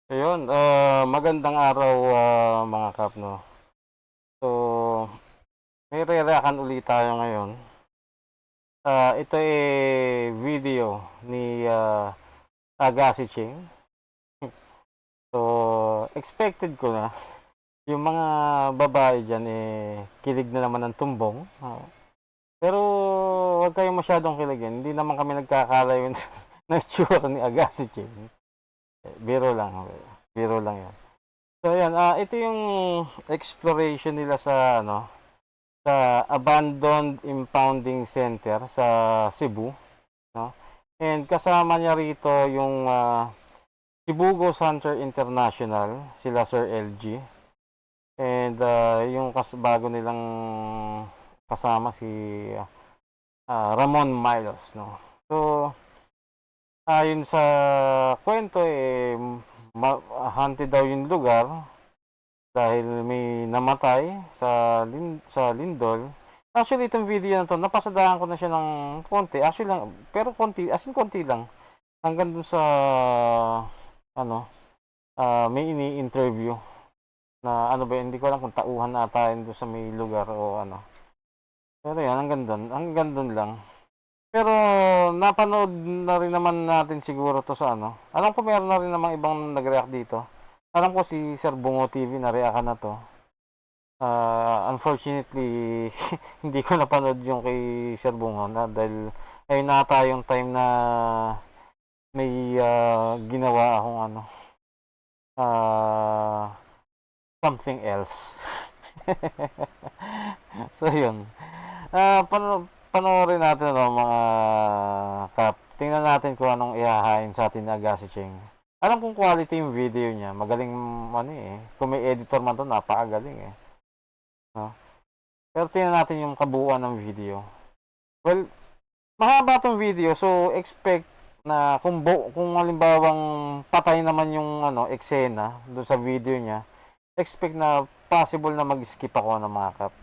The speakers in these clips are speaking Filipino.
Ayun, magandang araw, mga kap 'no. So, may re-react-an ulit tayo ngayon. Ito, video ni, Agassi Cheng. So, expected ko na yung mga babae diyan, kilig na naman ng tumbong, oo. Pero huwag kayong masyadong kiligin, hindi naman kami nagkakalayo ng itsura ni Agassi Cheng. Biro lang, biro lang 'yan. So ayan, ito yung exploration nila sa ano, sa Abandoned Impounding Center sa Cebu, 'no. And kasama niya rito yung, Sibugo Center International, sila Sir LG. And, yung bago nilang kasama si, Ramon Miles 'no. So, ayon sa kwento haunted daw yung lugar. Dahil may namatay sa lindol. Actually itong video na 'to napasadahan ko na siya ng konti, actually lang pero konti, as in konti lang. Hanggang dun sa ano, may ini-interview na ano ba yun, hindi ko alam kung tauhan ata yun dun sa may lugar o ano. Pero yan hanggang dun lang. Pero napanood na rin naman natin siguro 'to sa ano, alam ko meron na rin namang ibang nag-react dito. Alam ko si Sir Bungo TV na-react-an na 'to. Unfortunately, hindi ko napanood yung kay Sir Bungo na dahil ayun ata yung time na may, ginawa akong ano, ah, something else. So yun, panoorin natin ano mga kap. Tingnan natin kung anong ihahain sa atin ni Agassi Cheng. Alam kong quality yung video niya, magaling ano, kung may editor man 'to napakagaling, 'no. Pero tingnan natin yung kabuuan ng video. Well, mahaba 'tong video so expect na kung halimbawang patay naman yung ano, eksena dun sa video niya, expect na possible na mag-skip ako ng mga kap.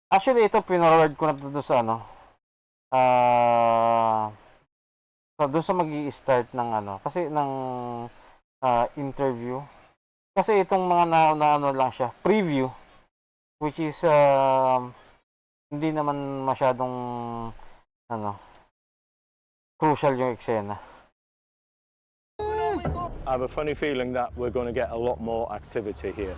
Actually ito pinorward ko na 'to dun sa ano, ah, dun sa mag-i-start ng ano, kasi ng, interview. Kasi itong mga na ano lang siya, preview, which is, hindi naman masyadong ano, crucial yung eksena. I have a funny feeling that we're going to get a lot more activity here.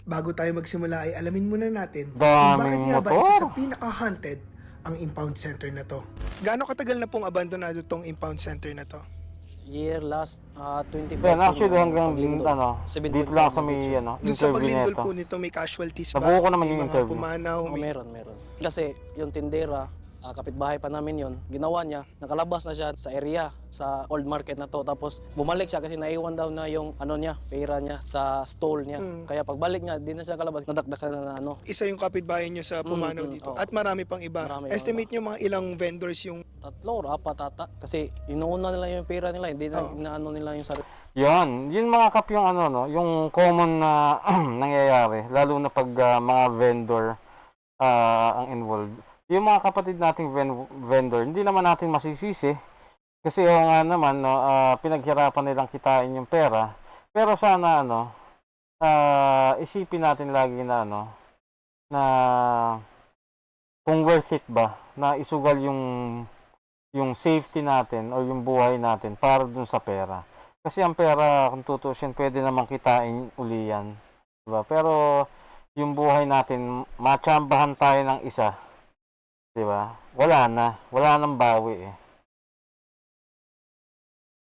Bago tayo magsimula ay alamin muna natin kung bakit Daming nga ba motor. isa sa pinaka-haunted ang impound center na to. Gaano katagal na pong abandonado tong impound center na to? Year last 25 Yan, actually hanggang paglindol. ano, 7.5 dito lang sa may ano, Dun sa interview paglindol nito. po nito may casualties ba? Nabuo ko naman May yung mga interview. pumanaw, Oh, may... meron. Kasi yung tindera, kapitbahay pa namin yon, ginawa niya, nakalabas na siya sa area, sa old market na to. Tapos bumalik siya kasi naiwan daw na yung ano niya, pera niya sa stall niya. Kaya pagbalik niya, di na siya kalabas, nadakdakan na ano. Isa yung kapitbahay nyo sa pumanaw dito. oo. At marami pang iba. Marami pang Estimate nyo mga ilang vendors yung... 3 or 4 ata. Kasi inuuna nila yung pera nila, hindi na inaano nila yung sarili. Yan, yun mga kap yung ano no, yung common na nangyayari lalo na pag mga vendor ang involved. Yung mga kapatid nating vendor, hindi naman natin masisisi kasi yung nga naman no, pinaghirapan nilang kitain yung pera. Pero sana ano, isipin natin lagi na ano, na kung worth it ba na isugal yung safety natin o yung buhay natin para dun sa pera. Kasi ang pera kung tutuusin puwede namang kitain uli yan, 'di ba? Pero yung buhay natin matsambahan tayo ng isa, 'di ba? Wala nang bawi,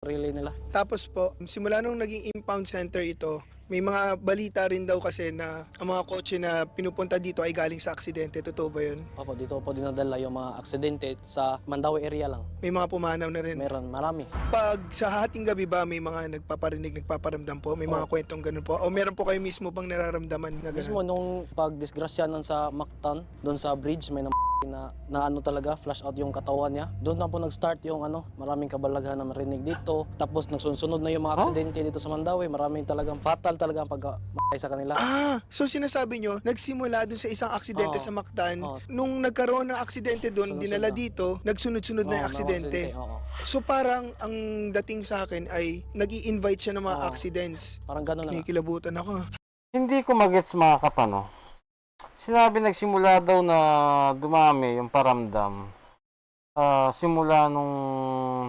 Sarili nila. Tapos po, simula nung naging impound center ito, may mga balita rin daw kasi na ang mga kotse na pinupunta dito ay galing sa aksidente. Totoo ba yun? Opo, dito po dinadala yung mga aksidente sa Mandawi area lang. May mga pumanaw na rin. Meron, marami. Pag sa hating gabi ba may mga nagpaparamdam po? May mga kwentong ganun po? O meron po kayo mismo bang nararamdaman na Mismo ganun? nung pagdisgrasya nun sa Mactan, doon sa bridge, may na ano talaga, flash out yung katawan niya. Doon na po nag-start yung maraming kabalaghan na marinig dito. Tapos nagsunod na yung mga aksidente dito sa Mandawi. Maraming talagang fatal talaga ang pagkamatay sa kanila. So sinasabi nyo, nagsimula dun sa isang aksidente Oo. sa Mactan. Oo. Nung nagkaroon ng aksidente dun, Sunod-sunod dinala na. dito, nagsunod-sunod na Oo, yung mga aksidente. Oo. So parang ang dating sa akin ay nag invite siya ng mga Oo. accidents. Parang gano'n na nga. Kinikilabutan ako. Hindi ko magets mga kapano. Sinabi nagsimula daw na dumami yung paramdam. Simula nung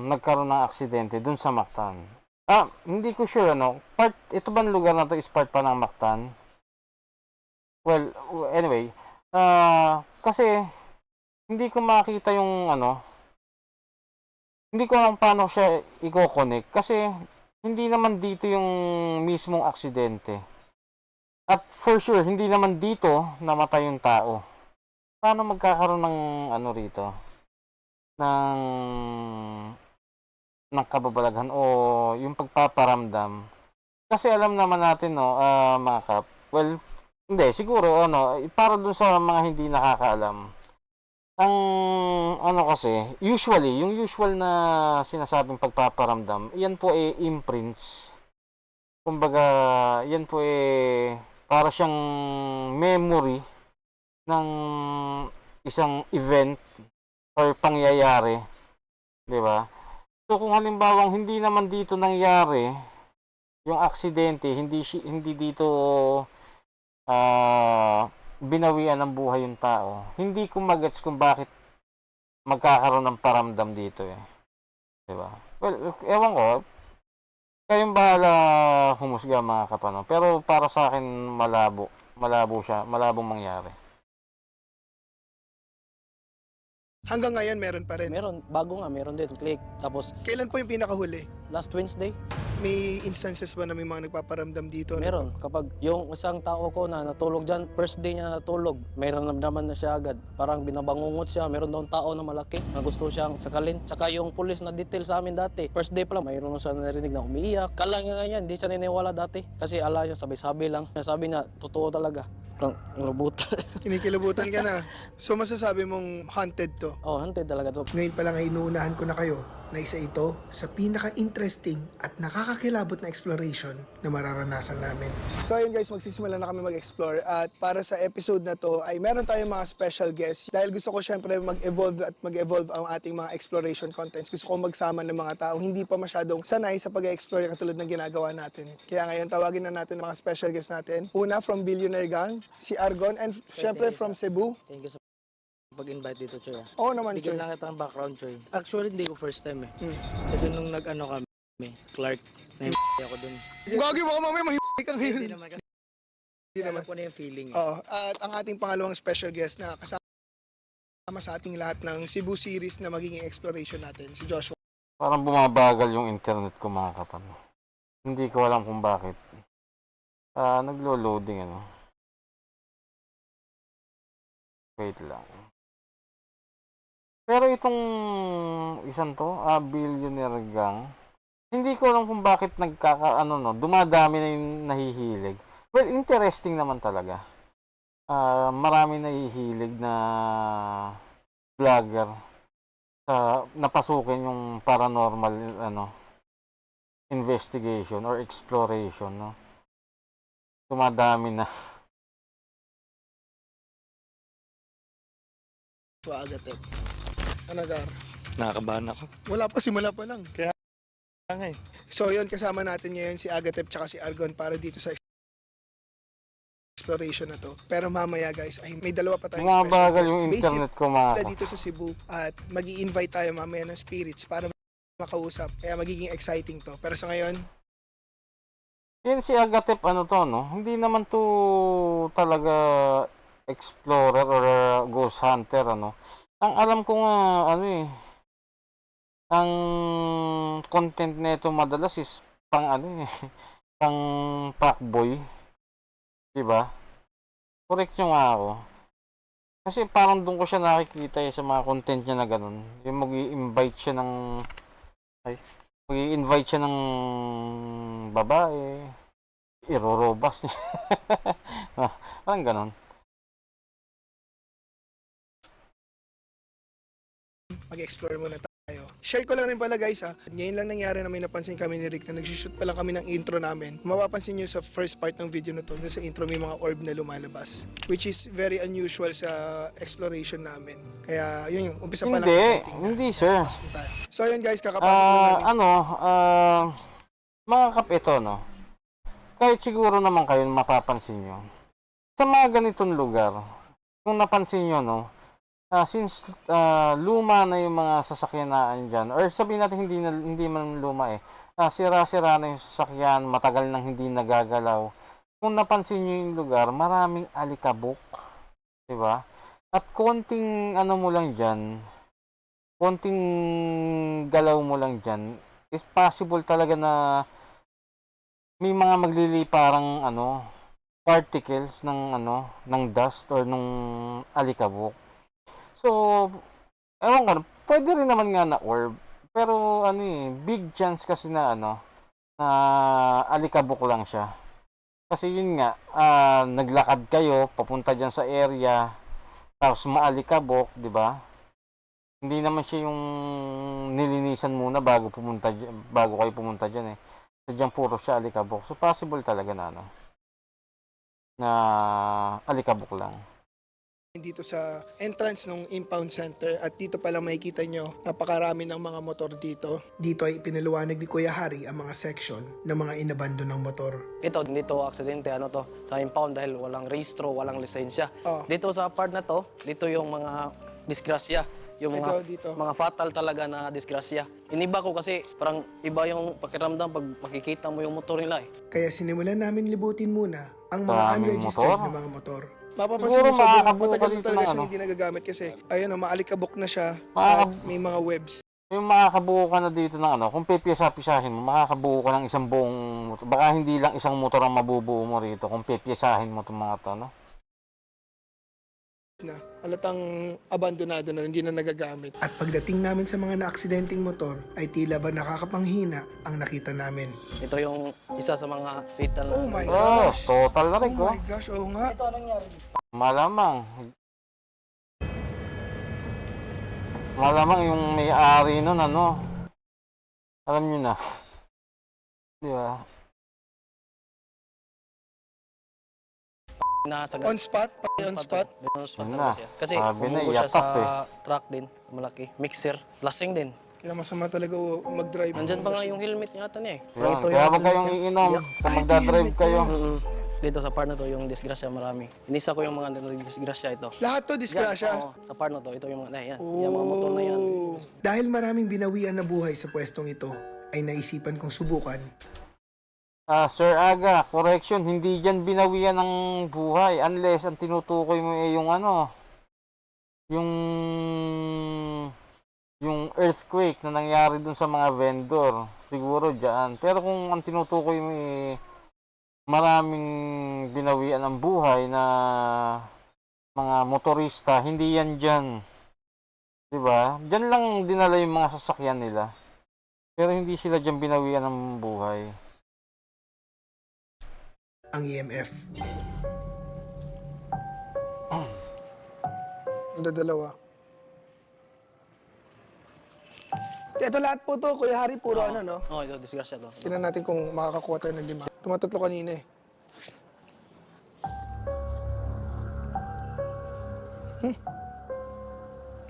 nagkaroon ng aksidente dun sa Mactan. Hindi ko sure ito bang lugar na to is part pa ng Mactan? Well, anyway, kasi hindi ko makita yung hindi ko alam paano siya i-connect kasi hindi naman dito yung mismong aksidente. At for sure, hindi naman dito namatay yung tao. Paano magkakaroon ng rito? Ng kababalaghan o yung pagpaparamdam. Kasi alam naman natin, mga kap. Well, hindi, siguro, para dun sa mga hindi nakakaalam. Ang, kasi, yung usual na sinasabing pagpaparamdam, yan po imprints. Kumbaga, yan po para siyang memory ng isang event or pangyayari, 'di ba? So kung halimbawang hindi naman dito nangyari yung aksidente, hindi dito binawian ng buhay yung tao. Hindi ko magets kung bakit magkakaroon ng paramdam dito 'Di ba? Well, ewan ko, kayong bahala humusga mga kapano. Pero para sa akin malabo siya, malabong mangyari. Hanggang ngayon meron pa rin. Meron, bago nga, meron din, click. Tapos, Kailan po yung pinakahuli? last Wednesday, May instances ba na may mga nagpaparamdam dito? meron. Kapag yung isang tao ko na natulog dyan, first day niya natulog, mayroon naman na siya agad. Parang binabangungot siya, meron daw tao na malaki na gusto siyang sakalin. Tsaka yung pulis na detail sa amin dati, first day pa lang, mayroon na siya narinig na umiiyak. Kala nga yan, hindi siya niniwala dati. Kasi ala niya, sabi-sabi lang. Sabi na, totoo talaga. Parang rubutan. Kinikilabutan ka na. So masasabi mong haunted to. Oh, hunted talaga to. Ngayon pa lang ay inuunahan ko na kayo na isa ito sa pinaka-interesting at nakakakilabot na exploration na mararanasan namin. So ayun guys, magsisimula na kami mag-explore at para sa episode na to ay meron tayong mga special guests dahil gusto ko syempre mag-evolve ang ating mga exploration contents. Gusto ko magsama ng mga taong hindi pa masyadong sanay sa pag-explore katulad ng ginagawa natin. Kaya ngayon tawagin na natin ang mga special guests natin. Una from Billionaire Gang, si Argon and syempre from Cebu. Thank you sa pag-invite dito, Choy. Oo naman, Bigyan Choy. lang kita ng background, Choy. Actually, hindi ko first time eh. Hmm. Kasi nung kami, Clark, na ako dun. Gagi mo ka mamaya, mahimik kang Hindi ngayon. naman kasi Hindi naman. alam ko na yung feeling eh. Oo. At ang ating pangalawang special guest na kasama sa ating lahat ng Cebu series na magiging exploration natin, si Joshua. Parang bumabagal yung internet ko mga kapano. Hindi ko alam kung bakit. Naglo-loading Wait lang. Pero itong isang to, Billionaire Gang, hindi ko alam kung bakit dumadami na yung nahihilig. Well, interesting naman talaga. Marami nahihilig na vlogger sa napasukin yung paranormal investigation or exploration, no. Dumadami na. Joshua Agatep. Ano, Gar? Nakakabahan ako. Wala pa, simula pa lang. Kaya nga eh. So yun, kasama natin ngayon si Agatep tsaka si Argon para dito sa exploration na to. Pero mamaya guys, ay may dalawa pa tayong special Bumabagal guest. yung internet ko mga Basically dito sa Cebu at mag-i-invite tayo mamaya ng spirits para makausap. Kaya magiging exciting to. Pero sa ngayon, Yan si Agatep no? Hindi naman to talaga explorer or ghost hunter Ang alam ko nga ang content nito madalas is pang pang fuckboy. 'Di ba? Correct nyo nga ako. Kasi parang doon ko siya nakikita sa mga content niya na ganun. Yung mag-i-invite siya ng babae, irorobas niya. Parang ganun. mag-explore muna tayo. Share ko lang rin pala guys ha, ngayon lang nangyari na may napansin kami ni Rick na nag-shoot pa lang kami ng intro namin. Mapapansin nyo sa first part ng video na to, dun sa intro may mga orb na lumalabas. Which is very unusual sa exploration namin. Kaya yun yung umpisa pa lang exciting na. Hindi sir. Pasok na tayo. So yun guys, kakapasok na namin. Mga ito, no? Kahit siguro naman kayo mapapansin nyo, sa mga ganitong lugar, kung napansin nyo, no, since luma na yung mga sasakyan na dyan, or sabihin natin hindi man luma sira-sira na yung sasakyan, matagal nang hindi nagagalaw. Kung napansin nyo yung lugar, maraming alikabok, di ba? At konting mo lang dyan, konting galaw mo lang dyan, is possible talaga na may mga magliliparang particles ng dust or nung alikabok. So, ewan ko, pwede rin naman nga na orb, pero big chance kasi na na alikabok lang siya. Kasi yun nga, naglakad kayo papunta diyan sa area, tapos maalikabok, di ba? Hindi naman siya yung nilinisan muna bago kayo pumunta diyan Sadyang puro siya alikabok. So possible talaga na na alikabok lang. Dito sa entrance ng impound center at dito pala makikita nyo napakarami ng mga motor dito. Dito ay ipinaliwanag ni Kuya Harry ang mga section ng mga inabando ng motor. Ito, dito aksidente, sa impound dahil walang rehistro, walang lisensya. Oh. Dito sa part na to, dito yung mga disgrasya. Yung mga, Dito. mga fatal talaga na disgrasya. Iniba ko kasi parang iba yung pakiramdam pag makikita mo yung motor nila Kaya sinimulan namin libutin muna ang mga Maraming unregistered motor. na mga motor. Mapapansin Siguro mo sobrang makakabuo ka matagal dito talaga ng siyang hindi nagagamit kasi ayun maalikabok na siya Makaka- at may mga webs. Yung makakabuo ka na dito ng kung pipiyasa-pisahin mo, makakabuo ka ng isang buong motor. Baka hindi lang isang motor ang mabubuo mo rito kung pipiyasahin mo itong mga to, Na halatang abandonado na hindi na nagagamit. At pagdating namin sa mga naaksidenteng motor ay tila ba nakakapanghina ang nakita namin. Ito yung isa sa mga fatal na. Oh my Oh, gosh! total na Oh rin my gosh, oo nga. Ito anong nangyari? Malamang yung may-ari nun, alam nyo na. Di ba? Nasa On spot? Pati on spot? On spot Yun talaga na. siya. Kasi Sabi na, umubo siya yapak sa truck din, malaki. Mixer, lasing din. Kaya masama talaga mag-drive. Nandyan pa nga yung helmet niya ata niya Yun. Ito Kaya yung wag kayong helmet niya. iinom kung magdadrive kayo. Dito sa part na to, yung disgrasya marami. Inisa ko yung mga disgrasya ito. Lahat to disgrasya. Oo, sa part na to, ito yung mga, yan, yung mga motor na yan. Dahil maraming binawian na buhay sa pwestong ito, ay naisipan kong subukan. Sir Aga, correction, hindi dyan binawian ng buhay unless ang tinutukoy mo yung earthquake na nangyari dun sa mga vendor. Siguro dyan. Pero kung ang tinutukoy mo maraming binawian ng buhay na mga motorista, hindi yan dyan. Diba? Dyan lang dinala yung mga sasakyan nila. Pero hindi sila dyan binawian ng buhay. Ang EMF. Ang dalawa. Ito lahat po to, Kuya Harry, puro no? Oo, ito, disgrasya to. Tingnan natin kung makakakuha tayo ng 5. Tumatatlo kanina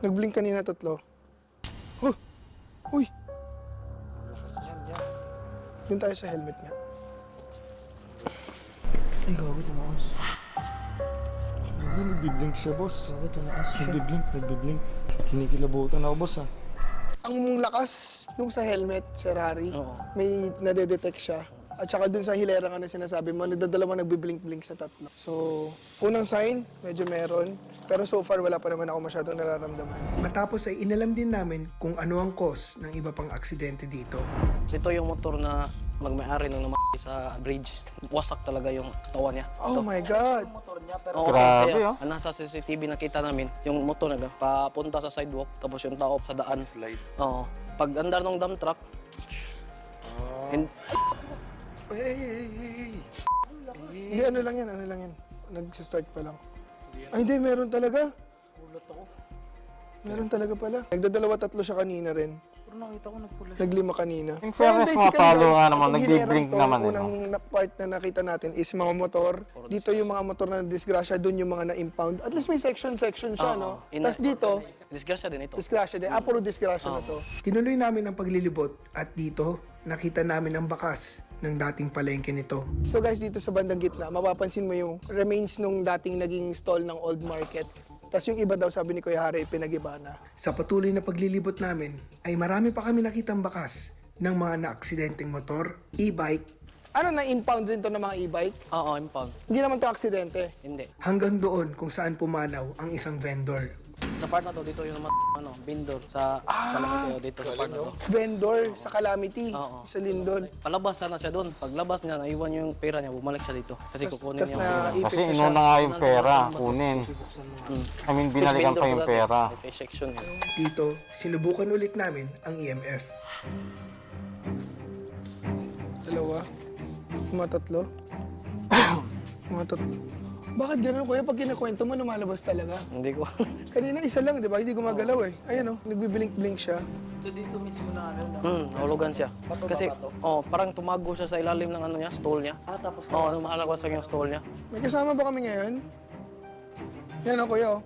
Nag-blink kanina 3. Uy! Doon tayo sa helmet nga. Ay, gago, tumaas. Nagbiblink siya, boss. Gago, tumaas siya. Nagbiblink. Kinikilabutan ako, boss, Ang lakas nung sa helmet, Sir Harry, Oo. may nadedetect siya. At saka dun sa hilera nga na sinasabi mo, nagdadalawa nagbiblink-blink sa 3. So, unang sign, medyo meron. Pero so far, wala pa naman ako masyadong nararamdaman. Matapos ay inalam din namin kung ano ang cause ng iba pang aksidente dito. Ito yung motor na magmay-ari nung namatay sa bridge. Wasak talaga yung katawan niya. Oh my God! Oo, Grabe, kaya, nasa CCTV nakita namin, yung motor papunta sa sidewalk, tapos yung tao sa daan. Oo. Pag andar ng dump truck, Hey! Hindi, ano lang yan. Nag-start pa lang. Ay, hindi, meron talaga. Meron talaga pala. Nagdadalawa-tatlo siya kanina rin. Pero nakita ko nagpula. Naglima kanina. Yung So, yun, fairness, basically, mga palo guys, nga naman, itong nagbi-blink hilerang to, naman, eh, unang part na nakita natin is mga motor. Dito yung mga motor na disgrasya, doon yung mga na-impound. At least may section siya, no? Tapos dito, Disgrasya din ito. disgrasya din. Puro disgrasya na to. Tinuloy namin ang paglilibot at dito, nakita namin ang bakas ng dating palengke nito. So guys, dito sa bandang gitna, mapapansin mo yung remains nung dating naging stall ng Old Market. Tapos yung iba daw, sabi ni Kuya Harry, pinag-iba na. Sa patuloy na paglilibot namin, ay marami pa kami nakitang bakas ng mga na-aksidenteng motor, e-bike. Ano na impound rin to ng mga e-bike? Oo, impound. Hindi naman to aksidente. Hindi. Hanggang doon kung saan pumanaw ang isang vendor. Sa part na to, dito yung vendor sa Calamity, dito sa part na to. Vendor sa Calamity, Oo. sa Lindon. Palabas sana siya doon. Paglabas niya, naiwan yung pera niya, bumalik siya dito. Kasi kukunin Tas niya. na Kasi ipit na siya. inuna nga yung pera, kunin. I mean, binalikan pa yung pera. May section yun. Dito, sinubukan ulit namin ang EMF. Dalawa. Mga tatlo. Mga tatlo. Bakit ganun, kuya? Pag kinakwento mo, lumalabas talaga. Hindi ko. Kanina isa lang, di ba? Hindi gumagalaw eh. Ayan o, nagbiblink-blink siya. So dito mismo na ano na. Nahulugan siya. Kasi, parang tumago siya sa ilalim ng ano niya, stall niya. Tapos Lumalawas yung stall niya. May kasama ba kami ngayon? Yan o, kuya o.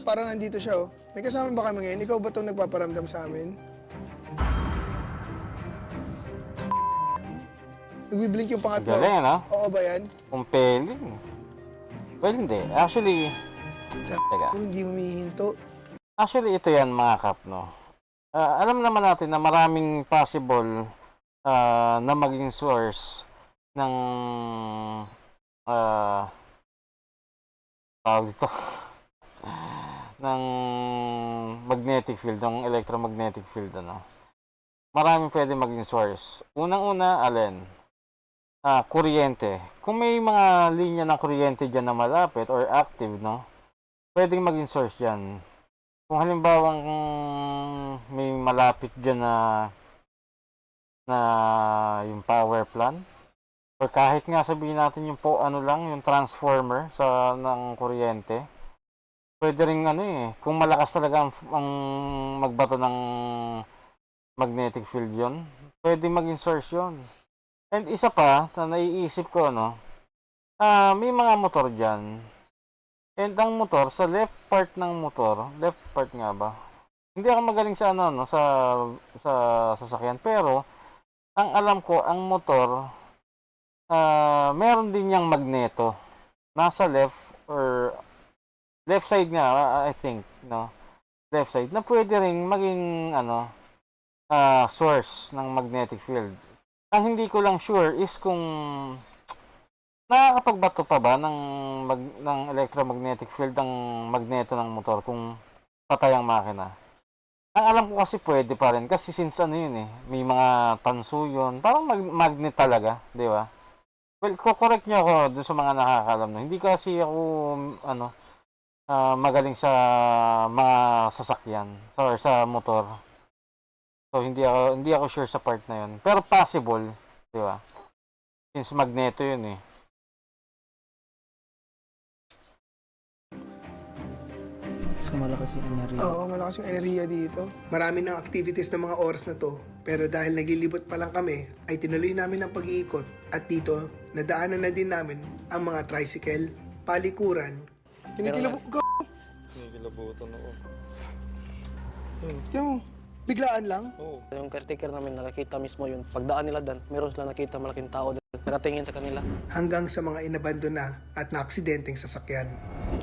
Parang nandito siya o. May kasama ba kami ngayon? Ikaw ba itong nagpaparamdam sa amin? Nagbiblink yung pangatlo. Galing, ano? Oo ba yan? Compelling. Well, hindi. Actually, teka. Hindi humihinto. Actually, ito yan mga kap, no? Alam naman natin na maraming possible na maging source ng tawag dito ng magnetic field, ng electromagnetic field, ano? Maraming pwede maging source. Unang-una, alin? Kuryente. Kung may mga linya ng kuryente dyan na malapit or active, no? Pwedeng maging source dyan. Kung halimbawang may malapit dyan na yung power plant, or kahit nga sabihin natin yung yung transformer ng kuryente, pwede rin kung malakas talaga ang magbato ng magnetic field yon, pwede maging source yon. And isa pa, na naiisip ko, may mga motor dyan. And ang motor, sa left part nga ba? Hindi ako magaling sa sa sasakyan. Pero, ang alam ko, ang motor, meron din niyang magneto. Nasa left side nga, I think, no? Left side, na pwede rin maging, source ng magnetic field. Ang hindi ko lang sure is kung nakakapagbato pa ba ng electromagnetic field ang magneto ng motor kung patay ang makina. Ang alam ko kasi pwede pa rin kasi since may mga tanso yun, parang magnet talaga, di ba? Well, correct niyo ako dun sa mga nakakalam na. Hindi kasi ako magaling sa mga sasakyan or sa motor. So hindi ako sure sa part na 'yon. Pero possible, 'di ba? Since magneto 'yun eh. So malakas yung energy. Oo, malakas yung enerhiya dito. Marami ng activities ng mga oras na to. Pero dahil naglilibot pa lang kami, ay tinuloy namin ang pag-iikot. At dito, nadaanan na din namin ang mga tricycle, palikuran. Kinikilabutan ako. Kaya mo, biglaan lang. Yung caretaker namin nakakita mismo yun. Pagdaan nila dan, meron sila nakita malaking tao din. Nakatingin sa kanila. Hanggang sa mga inabandon na at na-aksidenteng sasakyan.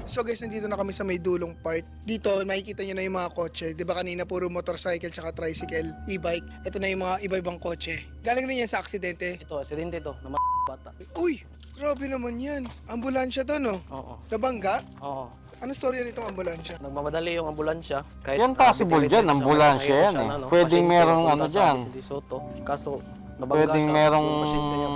So guys, nandito na kami sa may dulong part. Dito, makikita nyo na yung mga kotse. Di ba kanina puro motorcycle tsaka tricycle, e-bike. Ito na yung mga iba-ibang kotse. Galing rin yan sa aksidente. Ito, aksidente to, na bata. Uy, grabe naman yan. Ambulansya to, no? Oo. Nabangga? Oo. Ano story yan itong ambulansya? Nagmamadali yung ambulansya. Kahit, Yan possible bipilit dyan, siya, ambulansya masahiro yan siya eh. na, no? Pwedeng Pasyente, merong punta sa dyan. Vicente Soto. Kaso, nabangga Pwedeng siya. merong Yung pasyente niya,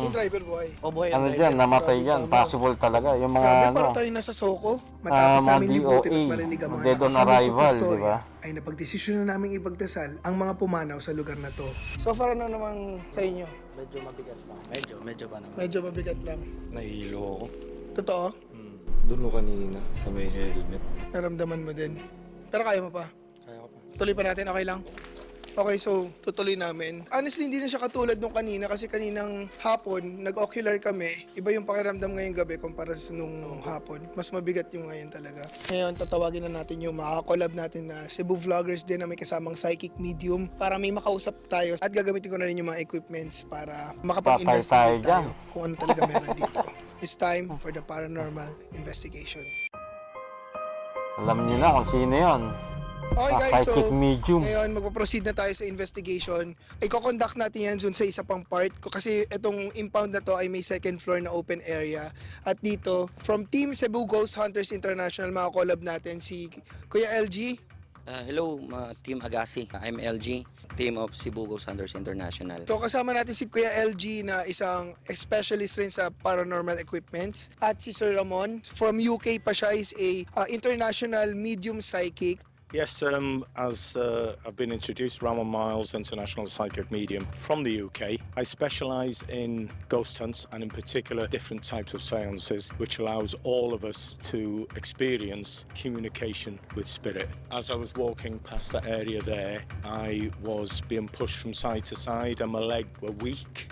Yung driver boy. boy, ang driver. dyan, namatay Grabe, dyan. tama. Possible talaga. Yung mga Grabe, parang tayo nasa Soko. Matapos mga namin libutin at DOA, marinig ang mga dead on nakakamot arrival, kong istorya, di ba? ay napagdesisyon na namin ipagdasal ang mga pumanaw sa lugar na to. So far, ano namang sa inyo? Medyo mabigat pa. Medyo pa naman. Medyo mabigat lang. Nahilo ako. Totoo? Doon mo kanina sa may helmet. Naramdaman mo din. Pero kaya mo pa? Kaya ko pa. Tuloy pa natin, okay lang? Okay, so tutuloy namin. Honestly, hindi na siya katulad nung kanina kasi kaninang hapon, nag-ocular kami. Iba yung pakiramdam ngayong gabi kumpara sa nung hapon. Mas mabigat yung ngayon talaga. Ngayon, tatawagin na natin yung collab natin na Cebu Vloggers din na may kasamang psychic medium para may makausap tayo at gagamitin ko na rin yung mga equipments para makapag-investigate Patay tayo tayo kung ano talaga meron dito. It's time for the paranormal investigation. Alam niyo na kung sino yon. Okay guys, Psychic so medium. ngayon magpo-proceed na tayo sa investigation. Iko-conduct natin yan dun sa isa pang part ko kasi itong impound na to ay may second floor na open area. At dito, from Team Cebu Ghost Hunters International, makakolab natin si Kuya LG. Hello, Team Agassi. I'm LG, team of Cebu Ghost Hunters International. So kasama natin si Kuya LG na isang specialist rin sa paranormal equipments. At si Sir Ramon, from UK pa siya, is a international medium psychic. Yes, as I've been introduced, Ramon Miles, international psychic medium from the UK. I specialise in ghost hunts and in particular different types of seances, which allows all of us to experience communication with spirit. As I was walking past that area there, I was being pushed from side to side and my legs were weak,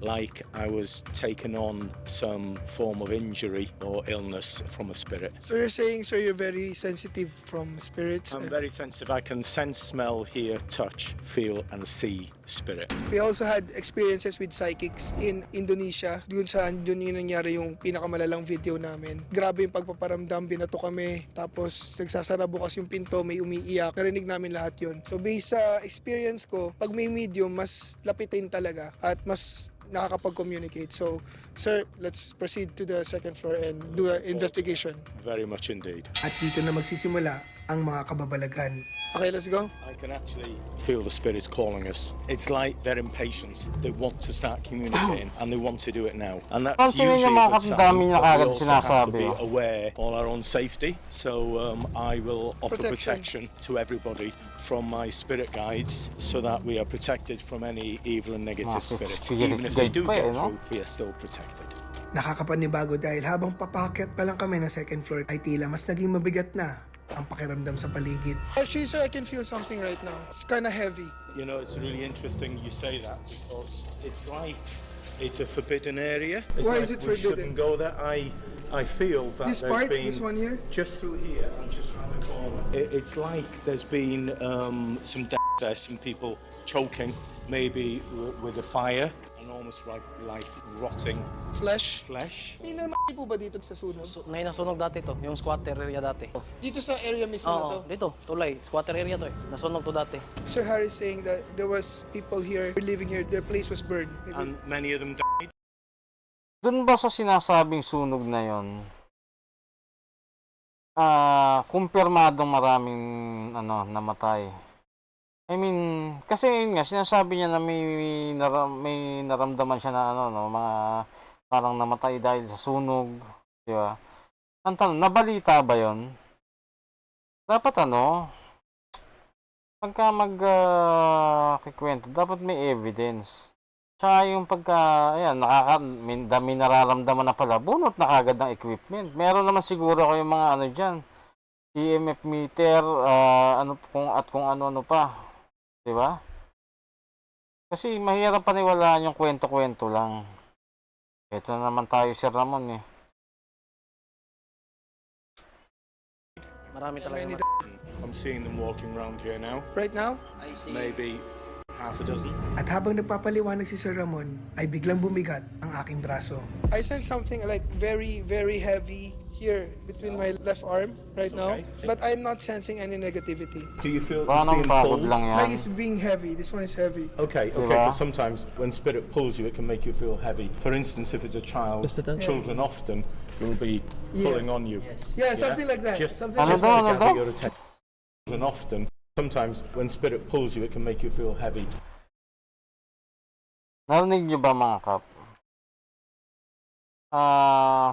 like I was taking on some form of injury or illness from a spirit. So you're saying, sir, you're very sensitive from spirits? I'm very sensitive. I can sense, smell, hear, touch, feel, and see spirit. We also had experiences with psychics in Indonesia. Doon yung nangyari yung pinakamalalang video namin. Grabe yung pagpaparamdam, binato kami. Tapos nagsasara bukas yung pinto, may umiiyak. Narinig namin lahat yun. So based sa experience ko, pag may medium, mas lapitin talaga at mas nakakapag-communicate. So, sir, let's proceed to the second floor and do an investigation. Very much indeed. At dito na magsisimula ang mga kababalagan. Okay, let's go. I can actually feel the spirits calling us. It's like they're impatient. They want to start communicating and they want to do it now. And that's Pansin niyo usually mga a good sign, kapitami niya but we kagad also have to sinasabi, be oh. aware of our own safety. So I will offer Protection. protection to everybody from my spirit guides so that we are protected from any evil and negative Mga spirits. spirit Even if they do guide pa get eh, no? through, we are still protected. Nakakapanibago dahil habang papakyat pa lang kami ng second floor ay tila mas naging mabigat na ang pakiramdam sa paligid. Actually, sir, I can feel something right now. It's kind of heavy. You know, it's really interesting you say that because it's like it's a forbidden area. It's Why like is it we forbidden? shouldn't go there. I feel that This there's part, been this one here? just through here and just around the corner. It's like there's been some there, some people choking, maybe with a fire, and almost like rotting Flesh. flesh. May naman po ba dito sa sunog? Ngayon nasunog dati to, yung squatter area dati. Dito sa area mismo na to? Oo, dito, tulay, squatter area to eh. Nasunog to dati. Sir Harry saying that there was people here living here, their place was burned. And many of them died. Doon ba sa sinasabing sunog na yon? Kumpirmadong maraming namatay. I mean, kasi yun nga, sinasabi niya na may naramdaman siya na mga parang namatay dahil sa sunog, di ba? Ang tanong, nabalita ba yon? Dapat pagka kikwento, dapat may evidence. Tsaka yung may nararamdaman na pala, bunot na kagad ng equipment. Meron naman siguro kayong mga dyan, EMF meter, kung ano pa. Diba? Kasi mahirap paniwalaan yung kwento-kwento lang. Ito na naman tayo, Sir Ramon eh. Marami talaga. Many I'm seeing them walking around here now. Right now? I see. Maybe half a dozen. At habang nagpapaliwanag si Sir Ramon, ay biglang bumigat ang aking braso. I sense something like very, very heavy here between my left arm right now. Okay. But I'm not sensing any negativity. Do you feel it's Parang being pagod pulled? lang yan. Like it's being heavy. This one is heavy. Okay, Diba? but sometimes when spirit pulls you, it can make you feel heavy. For instance, if it's a child, children often will be pulling on you. Yeah, something like that. Just, Something Ano like daw, that. ano gather daw? your attention. Children often, sometimes when spirit pulls you, it can make you feel heavy. Narinig nyo ba mga kap?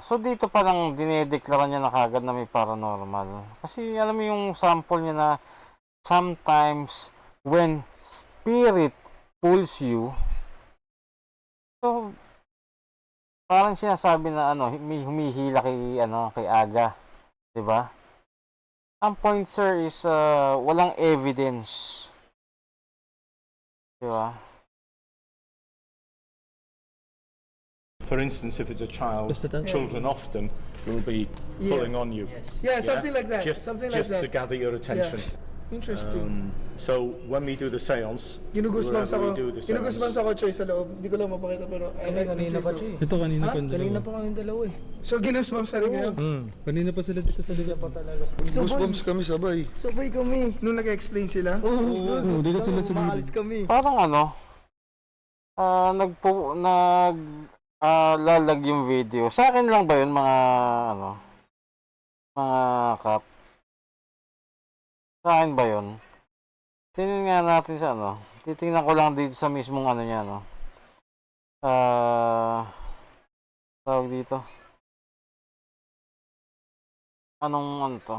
So dito parang dinedeklara niya na kagad na may paranormal. Kasi alam mo yung sample niya na sometimes when spirit pulls you, so parang sinasabi na may humihila kay Aga, 'di ba? Ang point, sir, is walang evidence. Di ba? For instance, if it's a child, children often will be pulling on you. Yeah, something like that. Just, Something like just that. to gather your attention. Interesting. So when we do the seance, Ginugoosebumps wherever ako. we do the Ginugoosebumps seance, ako, Choy, sa loob. Hindi ko lang mapakita, pero kanina pa, Choy. Ito kanina pa. Kanina pa kami dalawa eh. So, ginugoosebumps na rin kayo? Kanina pa sila dito sa liga pa talaga. Goosebumps kami sabay. Sabay kami. Nung nag-explain sila? Oo, dito sila sa Maalis gilid. kami. Parang lalag yung video. Sa akin lang ba yun, mga kap? Sa akin ba yun? Tingnan nga natin sa titingnan ko lang dito sa mismong niya, tawag dito. Anong to?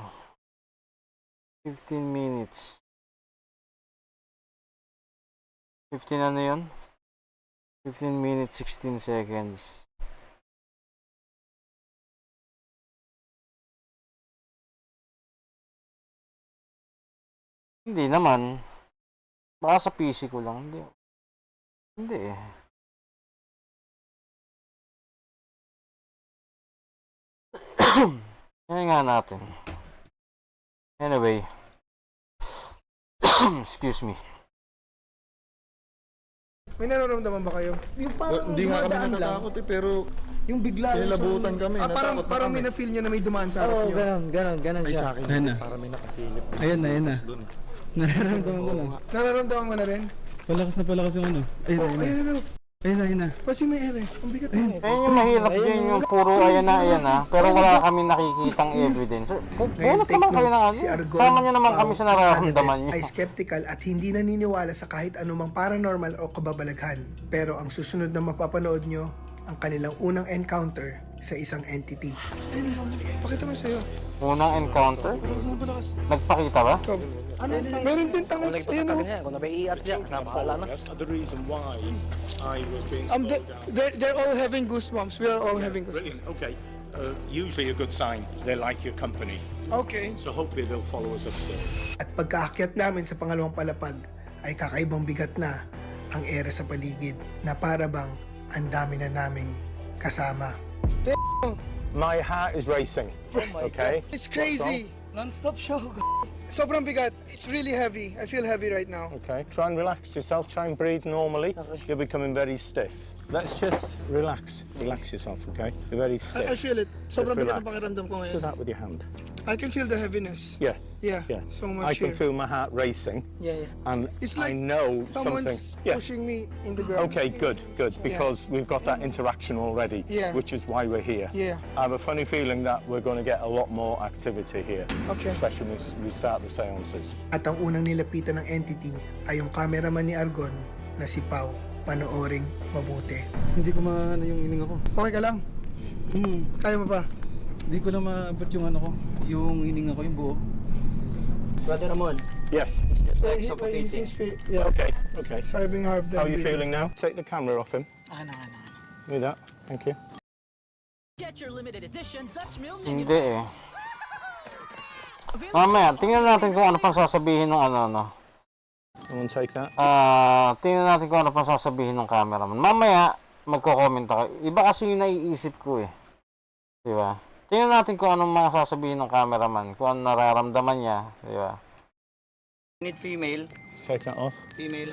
15 minutes. 15 yun? 15 minutes, 16 seconds. Hindi naman. Baka sa PC ko lang. Hindi. Hindi eh. Yan nga natin. Anyway. Excuse me. May nararamdaman ba kayo? Yung parang Hindi nga kami dumadaan lang. natatakot pero Yung bigla lang nilabutan kami. Parang may na-feel nyo na may dumaan sa harap Oo, nyo. ganon siya. akin. Ayun na. para may nakasilip. Ayun na. Nararamdaman ko na. Nararamdaman mo na rin? Palakas yung ano. Oh, ayun na. Ayun na. Ba't si may ere? Ang bigat na. Ayun yung mahirap din yung puro ayan na. Pero wala kami nakikitang evidence. Ngayon, Punot take naman kayo ng note, si Argon, Sama nyo naman Pao, kami sa nararamdaman Agate nyo. ay skeptical at hindi naniniwala sa kahit anumang paranormal o kababalaghan. Pero ang susunod na mapapanood nyo, ang kanilang unang encounter sa isang entity. Ayun, pakita mo sa'yo. Unang encounter? Nagpakita ba? Meron din tangay. Kung Ayun nagpasaka o. niya, kung nabaiiyak siya, bahala na. That's the reason why I was being slowed down. They're all having goosebumps. We are all having goosebumps. Brilliant. Okay. Usually a good sign. They like your company. Okay. So hopefully they'll follow us upstairs. At pagkaakyat namin sa pangalawang palapag, ay kakaibang bigat na ang ere sa paligid na para bang ang dami na naming kasama. My heart is racing. Okay. It's crazy. Non-stop show. Sobrang bigat. It's really heavy. I feel heavy right now. Okay. Try and relax yourself. Try and breathe normally. You're becoming very stiff. Let's just relax. Relax yourself, okay? You're very stiff. I feel it. Sobrang bigat Just ang relax. pakiramdam ko Do ngayon. that with your hand. I can feel the heaviness. Yeah. Yeah. Yeah. So I much can here. feel my heart racing, Yeah. and It's I like know something. Someone's Yeah. pushing me in the ground. Okay, good, because we've got that interaction already, Yeah. which is why we're here. Yeah. I have a funny feeling that we're going to get a lot more activity here, Okay. especially when we start the seances. At ang unang nilapitan ng entity ay yung cameraman ni Argon na si Pao. Panooring mabuti. Hindi ko maano yung hininga ko. Okay ka lang? Kaya mo pa? Hindi ko lang maabot yung ano ko. Yung hininga ko, yung buo. Brother Ramon, Yes. suffocating. Yeah. Okay. Sorry being hard. How are you feeling now? Take the camera off him. Ano. Do that. Thank you. Get your limited edition Dutch Mill Mini Hindi eh. Mamaya, tingnan natin kung ano pang sasabihin ng Someone take that. tingnan natin kung ano pang sasabihin ng cameraman. Mamaya, magko-comment ako. Iba kasi yung naiisip ko eh. Diba? Tingnan natin kung anong mga sasabihin ng cameraman. Kung ano nararamdaman niya. Diba? Need female. Take that off. Female.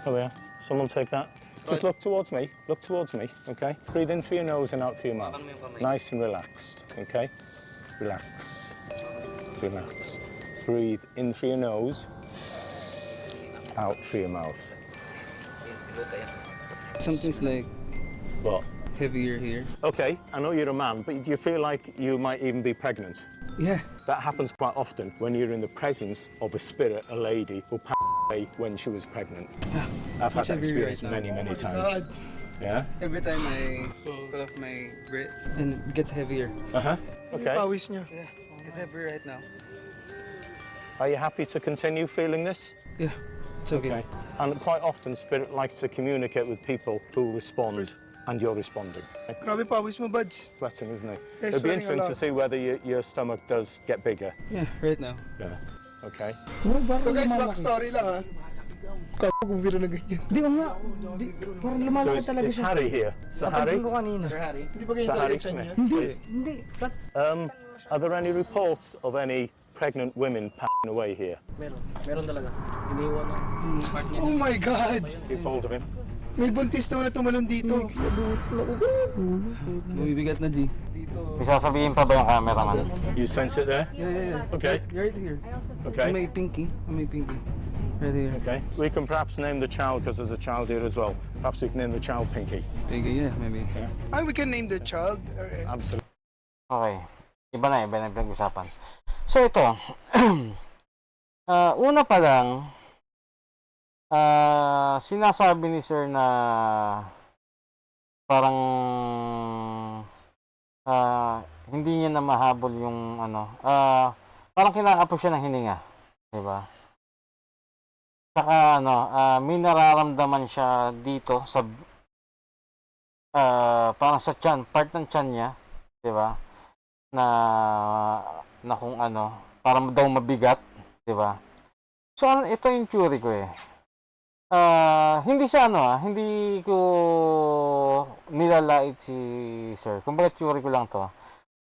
Oh yeah. Someone take that. Just look towards me. Look towards me. Okay. Breathe in through your nose and out through your mouth. Nice and relaxed. Okay. Relax. Relax. Breathe in through your nose. Out through your mouth. Something's like What? heavier here. Okay. I know you're a man, but do you feel like you might even be pregnant? Yeah. That happens quite often when you're in the presence of a spirit, a lady who passed away when she was pregnant. I've had that Much heavier experience right now. many times. God. Yeah. Every time I pull off my breath, and it gets heavier. Okay. Pawis niya. Yeah. It's heavier right now. Are you happy to continue feeling this? Yeah. It's okay. And quite often, spirit likes to communicate with people who respond. and you're responding. Grabe pawis mo, buds. Sweating, isn't it? Yeah, It'll be sweating a interesting lot. to see whether your stomach does get bigger. Yeah, right now. Yeah. Okay. So guys, backstory lang ha. Kapo kung biro na ganyan. Di ko nga. Parang So lumalaki is, talaga is siya. Harry here? Sir Harry? Napansin ko kanina. Hindi ba ganyan Sir talaga Harry? yung tiyan niya? Hindi. Flat. Are there any reports of any pregnant women passing away here? Meron talaga. Iniwan ng partner. Oh my God! Keep hold of him. May buntis naman na tumalon dito. Bumibigat na, G. May sasabihin pa ba yung cameraman? You sense it there? Yeah. Okay. Right here. Okay. May pinky. Right here. Okay. We can perhaps name the child because there's a child here as well. Perhaps we can name the child Pinky. Pinky, yeah, maybe. Ay, we can name the child. Absolutely. Okay. Iba na yung pinag-usapan. So ito, una pa lang, sinasabi ni sir na parang hindi niya na mahabol yung parang kinakapos siya ng hininga, di ba? Saka may nararamdaman siya dito sa parang sa tiyan, part ng tiyan niya, di ba? Na kung parang daw mabigat, di ba? So ito yung theory ko eh. Hindi siya hindi ko nilalait si sir. Kumbaga theory ko lang to.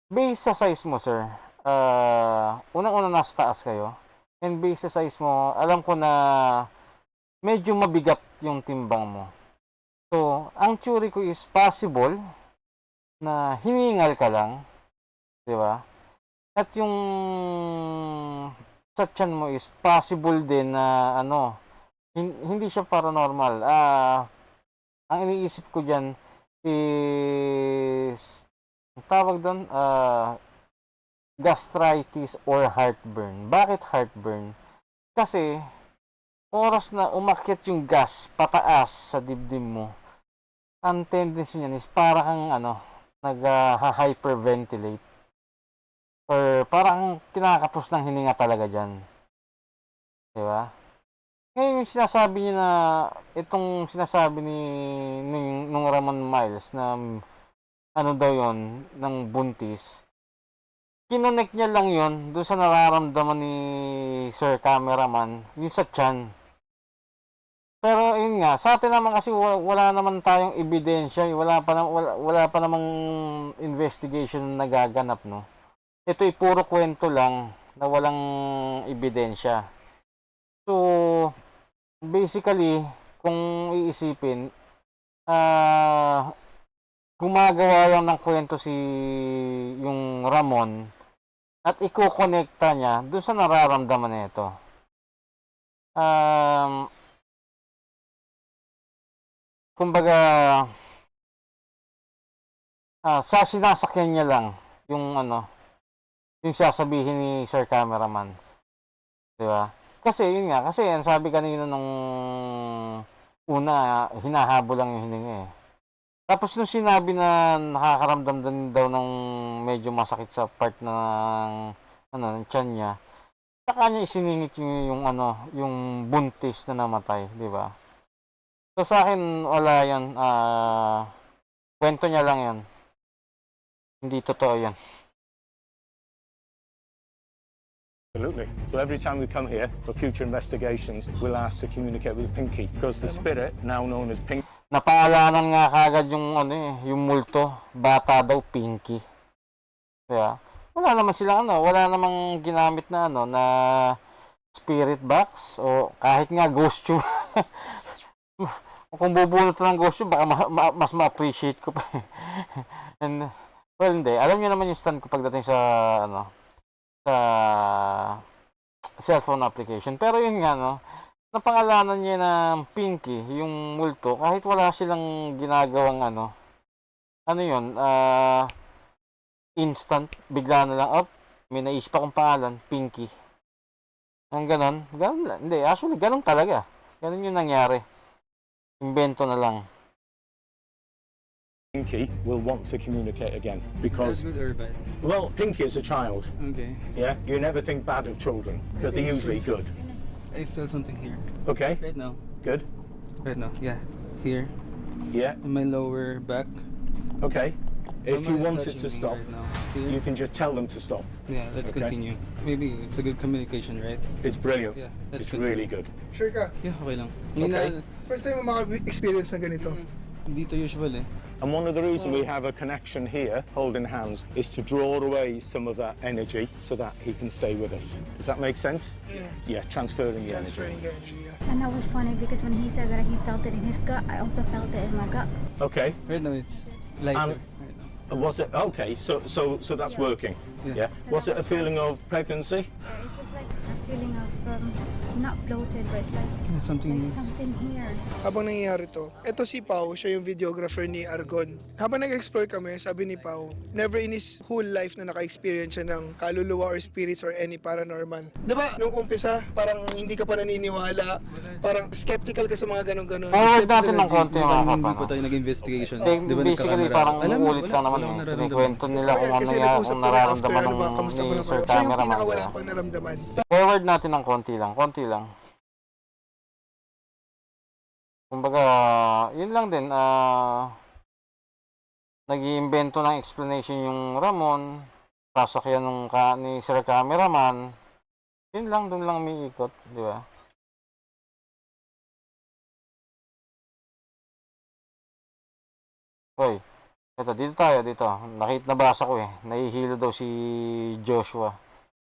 Based sa size mo, sir. Unang-una nasa taas kayo. And based sa size mo, alam ko na medyo mabigat yung timbang mo. So, ang theory ko is possible na hiningal ka lang, di ba? At yung sa tiyan mo is possible din na hindi siya paranormal. Ang iniisip ko dyan is ang tawag doon gastritis or heartburn. Bakit heartburn? Kasi oras na umakyat yung gas pataas sa dibdib mo, ang tendency niyan is para kang nag-hyperventilate or parang kinakapos ng hininga talaga dyan. Diba? Ngayon yung sinasabi niya na itong sinasabi nung Ramon Miles na daw yon ng buntis, kinonek niya lang yon doon sa nararamdaman ni Sir Cameraman, yung sa tiyan. Pero yun nga, sa atin naman kasi wala naman tayong ebidensya, wala pa namang investigation na nagaganap, no. Ito ay puro kwento lang na walang ebidensya. So basically, kung iisipin, gumagawa lang ng kwento yung Ramon at iko-connecta niya doon sa nararamdaman nito. Kumbaga, sa sinasakyan niya lang yung yung sasabihin ni Sir Cameraman. Di ba? Kasi yun nga, kasi ang sabi kanina nung una, hinahabol lang yung hininga eh. Tapos nung sinabi na nakakaramdam din daw ng medyo masakit sa part ng ng tiyan niya, saka niya isiningit yung yung buntis na namatay, di ba? So sa akin wala yan, kwento niya lang yan. Hindi totoo yan. Absolutely. So every time we come here for future investigations, we'll ask to communicate with Pinky because the spirit, now known as Pinky, Napaalanan nga kagad yung yung multo, bata daw Pinky. Kaya wala naman silang wala namang ginamit na na spirit box o kahit nga ghost tube. Kung bubunot ng ghost tube, baka mas ma-appreciate ko pa. And well, hindi. Alam niyo naman yung stand ko pagdating sa sa cellphone application. Pero yun nga napangalanan niya ng Pinky, yung multo, kahit wala silang ginagawang yun, instant, bigla na lang, may naisip akong pangalan, Pinky. Ang ganon lang. Hindi, actually, ganon talaga. Ganon yung nangyari. Invento na lang. Pinky will want to communicate again Is because, that good or bad? well, Pinky is a child. Okay. Yeah, you never think bad of children because they're usually good. I feel something here. Okay, Right now. good. Right now. Yeah. Here. Yeah. in my lower back. Okay. If you Someone want is it to touching me stop, right now. you can just tell them to stop. Yeah, let's Okay. continue. Maybe it's a good communication, right? It's brilliant. Yeah, that's It's good. really good. Sure ka? Yeah, okay lang. Okay. First time mo maka-experience na ganito. Dito usual eh. And one of the reasons we have a connection here, holding hands, is to draw away some of that energy so that he can stay with us. Does that make sense? Yeah. Yeah, transferring the energy. Transferring the energy, yeah. And that was funny because when he said that he felt it in his gut, I also felt it in my gut. Okay. Right now it's lighter. Right now. Was it okay? So that's Yeah. working. Yeah. Yeah. Was it a feeling of pregnancy? It was like a feeling of not bloated, but it's like, Yeah, something. something here. Habang nangyayari to, eto si Pao, siya yung videographer ni Argon. Habang nag-explore kami, sabi ni Pao, never in his whole life na naka-experience siya ng kaluluwa or spirits or any paranormal. Diba, nung umpisa, parang hindi ka pa naniniwala, parang skeptical ka sa mga ganun-ganun. Forward natin ng konti mga Parang hindi pa kapano. tayo nag-investigation. Basically, nagkakamera? parang Alam mo, uulit lang naman wala akong eh. nararamdaman. Kinikwento nila kung ano Kasi nga, nag-usap kung kami after, nararamdaman ano ba, ng kamusta po ni na Sir kayo? Siya yung Cameraman. pinakawala diba? pang naramdaman. Forward natin ng konti lang, konti lang. Kumbaga, yun lang din, nag-iimbento ng explanation yung Ramon, sasakyan nung ni Sir Cameraman, yun lang, dun lang may ikot, di ba? Hoy, eto, dito tayo, dito. Nabasa ko eh, nahihilo daw si Joshua.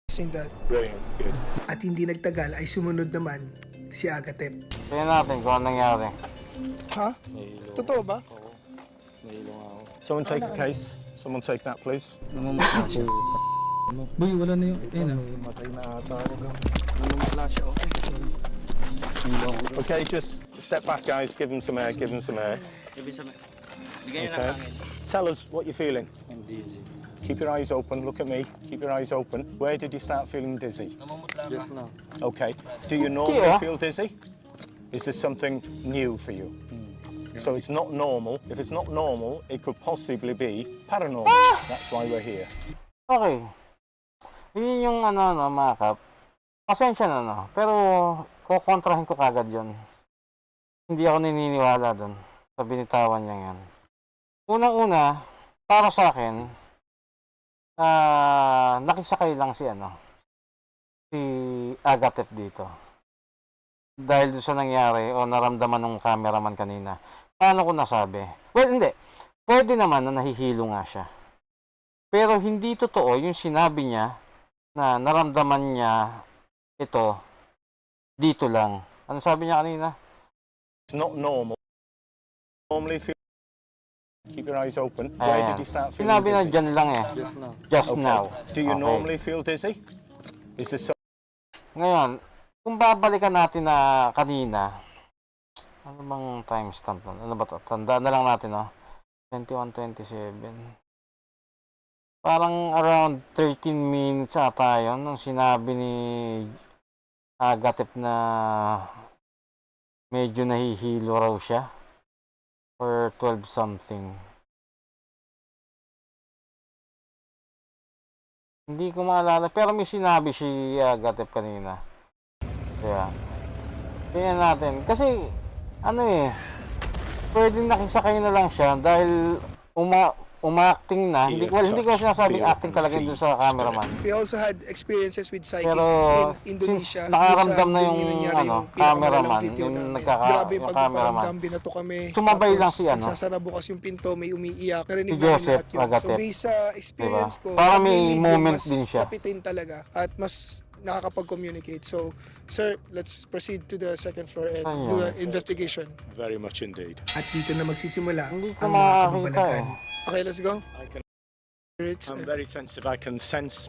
Saying that. Brilliant. Good. At hindi nagtagal ay sumunod naman si Agatep. Tingnan natin kung ano nangyari. Ha? Totoo ba? Someone take a case. Someone take that, please. Namumutla siya. Boy, wala na yung... Ayun Okay, just step back, guys. Give him some air. Give him some air. Okay. Tell us what you're feeling. I'm dizzy. Keep your eyes open. Look at me. Keep your eyes open. Where did you start feeling dizzy? Just now. Okay. Do you normally Yeah. feel dizzy? Is this something new for you? So it's not normal. If it's not normal, it could possibly be paranormal. That's why we're here. Okay. Yun yung ano, mga kap. Pasensya na, no? Pero, kukontrahin ko kagad yun. Hindi ako naniniwala dun sa binitawan niya yan. Unang-una, para sa akin, nakisakay lang si Agatep dito. Dahil doon sa nangyari o naramdaman ng cameraman kanina. Paano ko nasabi? Well, hindi. Pwede naman na nahihilo nga siya. Pero hindi totoo yung sinabi niya na naramdaman niya ito dito lang. Ano sabi niya kanina? It's not normal. Normally feel. Keep your eyes open. Where Ayan. did you start feeling Sinabi na dizzy? dyan lang eh. Just now. Just Okay. now. Do you Okay. normally feel dizzy? Is this Ngayon, kung babalikan natin na kanina, ano bang timestamp nun? Ano ba ito? Tandaan na lang natin, no? 21:27. Parang around 13 minutes ata yun nung sinabi ni Agatep na medyo nahihilo raw siya. Or 12 something. Hindi ko maalala, pero may sinabi si Agatep kanina. Kaya, tingnan natin. Kasi, ano eh, pwedeng nakisakay na lang siya dahil uma-acting na. Hindi ko sinasabing acting talaga doon sa cameraman. We also had experiences with psychics Pero, in Indonesia. since nakaramdam na Doon yung, sa nangyari yung cameraman, pinakamalalang video yung namin. nagkaka- Grabe yung yung cameraman. pagpaparamdam, binato kami. Sumabay lang Tapos, si ano? nagsasara bukas yung pinto, may umiiyak. Narinig Si namin Joseph lahat yun. So, Agatep. based sa experience ko, Parang pag may medium, moment mas din siya. tapitin talaga at mas nakakapag-communicate. So, sir, let's proceed to the second floor and Ayun. do an investigation. very much indeed? At dito na magsisimula Hindi ko ang mga makakita kababalagan. eh. Okay, let's go. I can, Spirits. I'm very sensitive. I can sense.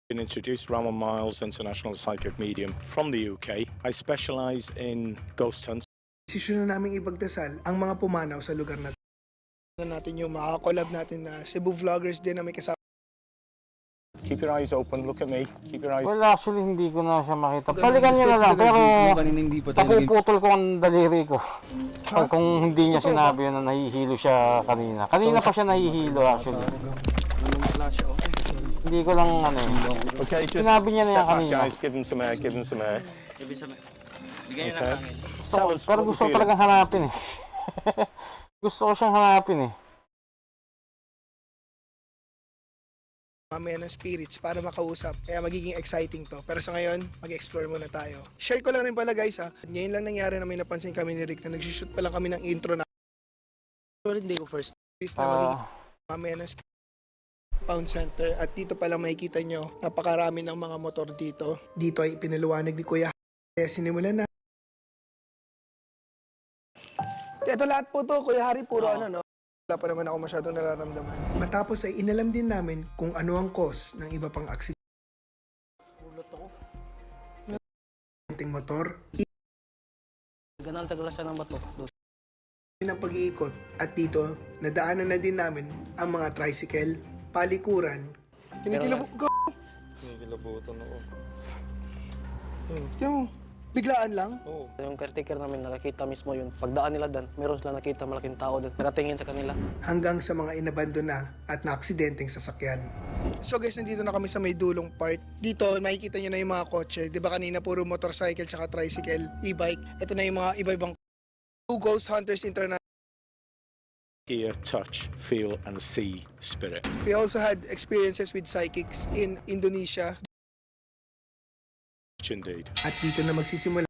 Been introduced Ramon Miles, international psychic medium from the UK. I specialise in ghost hunts. Desisyon na namin ipagdasal ang mga pumanaw sa lugar na natin yung makakolab natin na Cebu vloggers din na may kasama. Keep your eyes open. Look at me. Keep your eyes. Well, actually, hindi ko na siya makita. Balikan niya na lang, pero kanina hindi pa tayo naging... napuputol ko ang daliri ko. Ha? Kung hindi niya Totoo sinabi yun na nahihilo siya kanina. Kanina pa siya nahihilo actually. Namumutla siya. Hindi ko lang ano eh. Okay, just Sinabi niya na yan step back, kanina. guys. Give him some air. Give him some air. Ibig sabihin, bigyan niyo ng Okay. hangin. Tell us Pero what gusto ko you're feeling. talagang hanapin eh. Gusto ko siyang hanapin eh. Mamaya ng spirits para makausap. Kaya magiging exciting to. Pero sa ngayon, mag-explore muna tayo. Share ko lang rin pala guys ha. Ngayon lang nangyari na may napansin kami ni Rick na nag-shoot pa lang kami ng intro na Pero hindi ko first. na magiging mamaya ng Pound Center. At dito pala makikita nyo, napakarami ng mga motor dito. Dito ay pinaluwanag ni Kuya. Kaya sinimulan na. Ito lahat po to, Kuya Hari, puro ano no. Wala pa naman ako masyadong nararamdaman. Matapos ay inalam din namin kung ano ang cause ng iba pang aksidente. Motor, Ganang tagala siya ng bato. ng pag-iikot at dito nadaanan na din namin ang mga tricycle, palikuran. Kinikilabutan ako. Yung biglaan lang. Yung caretaker namin nakakita mismo yun. Pagdaan nila dan, meron sila nakita malaking tao doon. Nakatingin sa kanila. Hanggang sa mga inabandon na at naaksidenteng sasakyan. So guys, nandito na kami sa may dulong part. Dito, makikita nyo na yung mga kotse. Di ba kanina puro motorcycle tsaka tricycle, e-bike. Ito na yung mga iba-ibang Ghost Hunters International. Hear, touch, feel, and see spirit. We also had experiences with psychics in Indonesia. Indeed. At dito na magsisimula.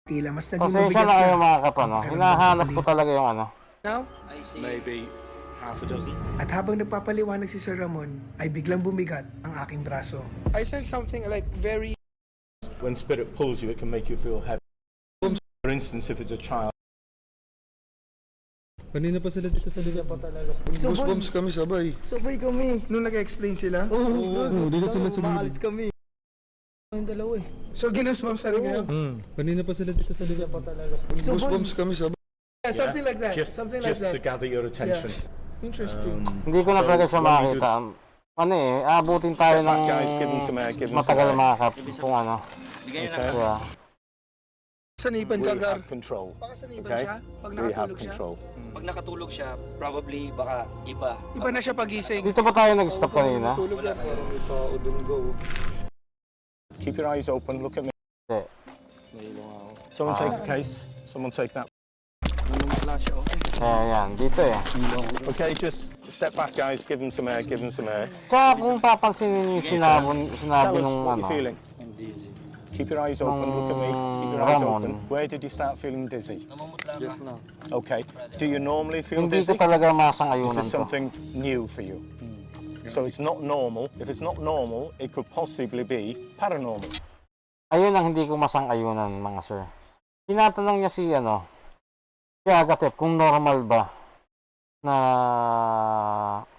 Tila mas naging Pasensya mabigat na kayo na. mga kapano. Pero Hinahanap mas ko talaga yung ano. Now, I see. Maybe half a dozen. at habang nagpapaliwanag si Sir Ramon, ay biglang bumigat ang aking braso. I sense something like very When spirit pulls you, it can make you feel heavy. For instance, if it's a child, Kanina pa sila dito sa liga pa talaga. Goosebumps kami sabay. Sabay kami. nung nag-explain sila. Oo, dito sila sa Maalis kami. Yung dalawa eh. So ginusbumps na rin kayo. Kanina pa sila dito sa liga pa talaga. Goosebumps kami sabay. Yeah, something like that. just, Something like just that. to gather your attention. Interesting. Hindi ko na So, talaga siya what we makita. Ano eh, aabutin tayo Step ng back, guys. Give them some air, give them some matagal air. mga kap kung ano. Bigyan niyo Okay. Kaya, Sanipan We ka, Gar. have control. Baka sanipan Okay? siya pag We have nakatulog siya. control. Pag nakatulog siya, probably baka iba. Iba na siya pagising. dito ba tayo nag-stop kanina? Keep your eyes open. Look at me. Hindi. Someone take a case. Someone take that. Kaya yan, dito eh. Okay, just step back, guys. Give them some air. Give them some air. Tsaka kung papansinin yung sinabi Tell us nung what ano, you're feeling. Keep your eyes open. Look at me. Keep your eyes Ramon. open. Where did you start feeling dizzy? Just now. Okay. Do you normally feel hindi ko dizzy? talaga Is masang-ayunan this to. something new for you? So it's not normal. If it's not normal, it could possibly be paranormal. Ayun ang hindi ko masang-ayunan mga sir. Tinatanong niya si ano, si Agatep kung normal ba na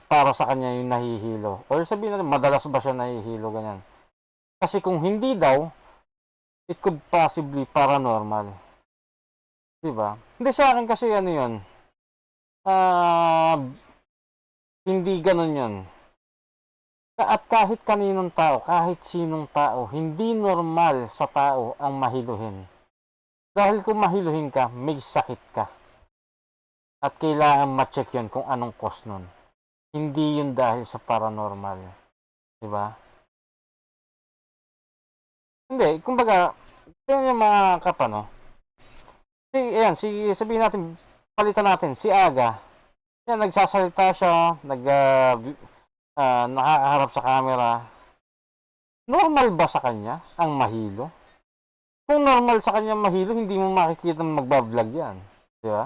para sa kanya yung nahihilo. Or sabihin natin, madalas ba siya nahihilo, ganyan. Kasi kung hindi daw, it could possibly paranormal. Diba? Hindi sa akin kasi ano yun. Hindi ganun yun. At kahit kaninong tao, kahit sinong tao, hindi normal sa tao ang mahiluhin. Dahil kung mahiluhin ka, may sakit ka. At kailangan ma-check yun kung anong cause nun. Hindi yun dahil sa paranormal. Diba? Hindi, kumbaga, yun yung mga kapano. Sabihin natin, palitan natin, si Aga, yan, nagsasalita siya, nakaharap sa camera. Normal ba sa kanya ang mahilo? Kung normal sa kanya mahilo, hindi mo makikita magbablog yan. Di ba?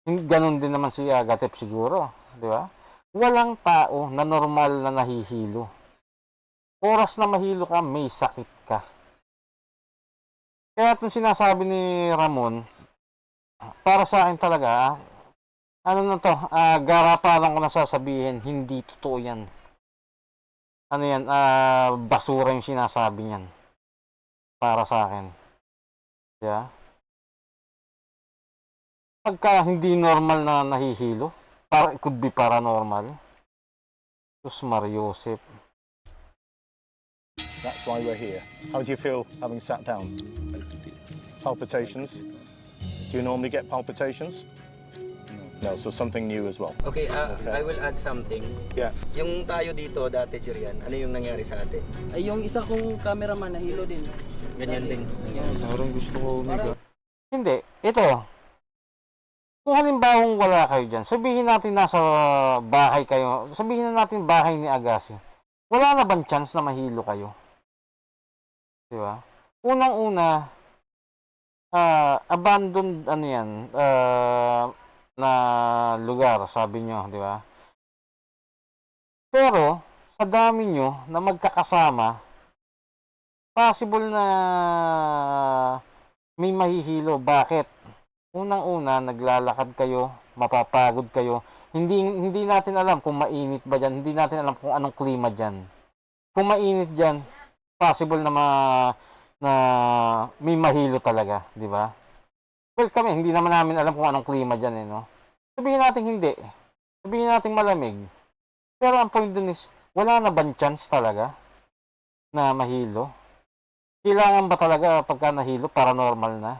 Ganon din naman si Agatep siguro. Di ba? Walang tao na normal na nahihilo. Oras na mahilo ka, may sakit ka. Kaya itong sinasabi ni Ramon, para sa akin talaga, ano na to, garapalan ko na sasabihin, hindi totoo yan. Ano yan, basura yung sinasabi niyan. Para sa akin. Yeah. Pagka hindi normal na nahihilo, it could be paranormal. Sus Mariosep. That's why we're here. How do you feel having sat down? Palpitations? Do you normally get palpitations? No, so something new as well. Okay, I will add something. Yeah. Yung tayo dito dati, Jerian, ano yung nangyari sa atin? Ay, yung isa kong cameraman nahilo din. Ganyan din. Parang gusto ko umiga. Hindi, ito. Kung halimbawa wala kayo dyan, sabihin natin nasa bahay kayo, sabihin na natin bahay ni Agassi. Wala na bang chance na mahilo kayo? Di ba? Unang-una, abandoned ano yan, na lugar, sabi nyo, di ba? Pero, sa dami nyo na magkakasama, possible na may mahihilo. Bakit? Unang-una, naglalakad kayo, mapapagod kayo. Hindi natin alam kung mainit ba dyan. Hindi natin alam kung anong klima dyan. Kung mainit dyan, possible na may mahilo talaga, di ba? Well, kami, hindi naman namin alam kung anong klima dyan, no? Sabihin natin hindi. Sabihin natin malamig. Pero ang point dun is, wala na bang chance talaga na mahilo? Kailangan ba talaga pagka nahilo, paranormal na?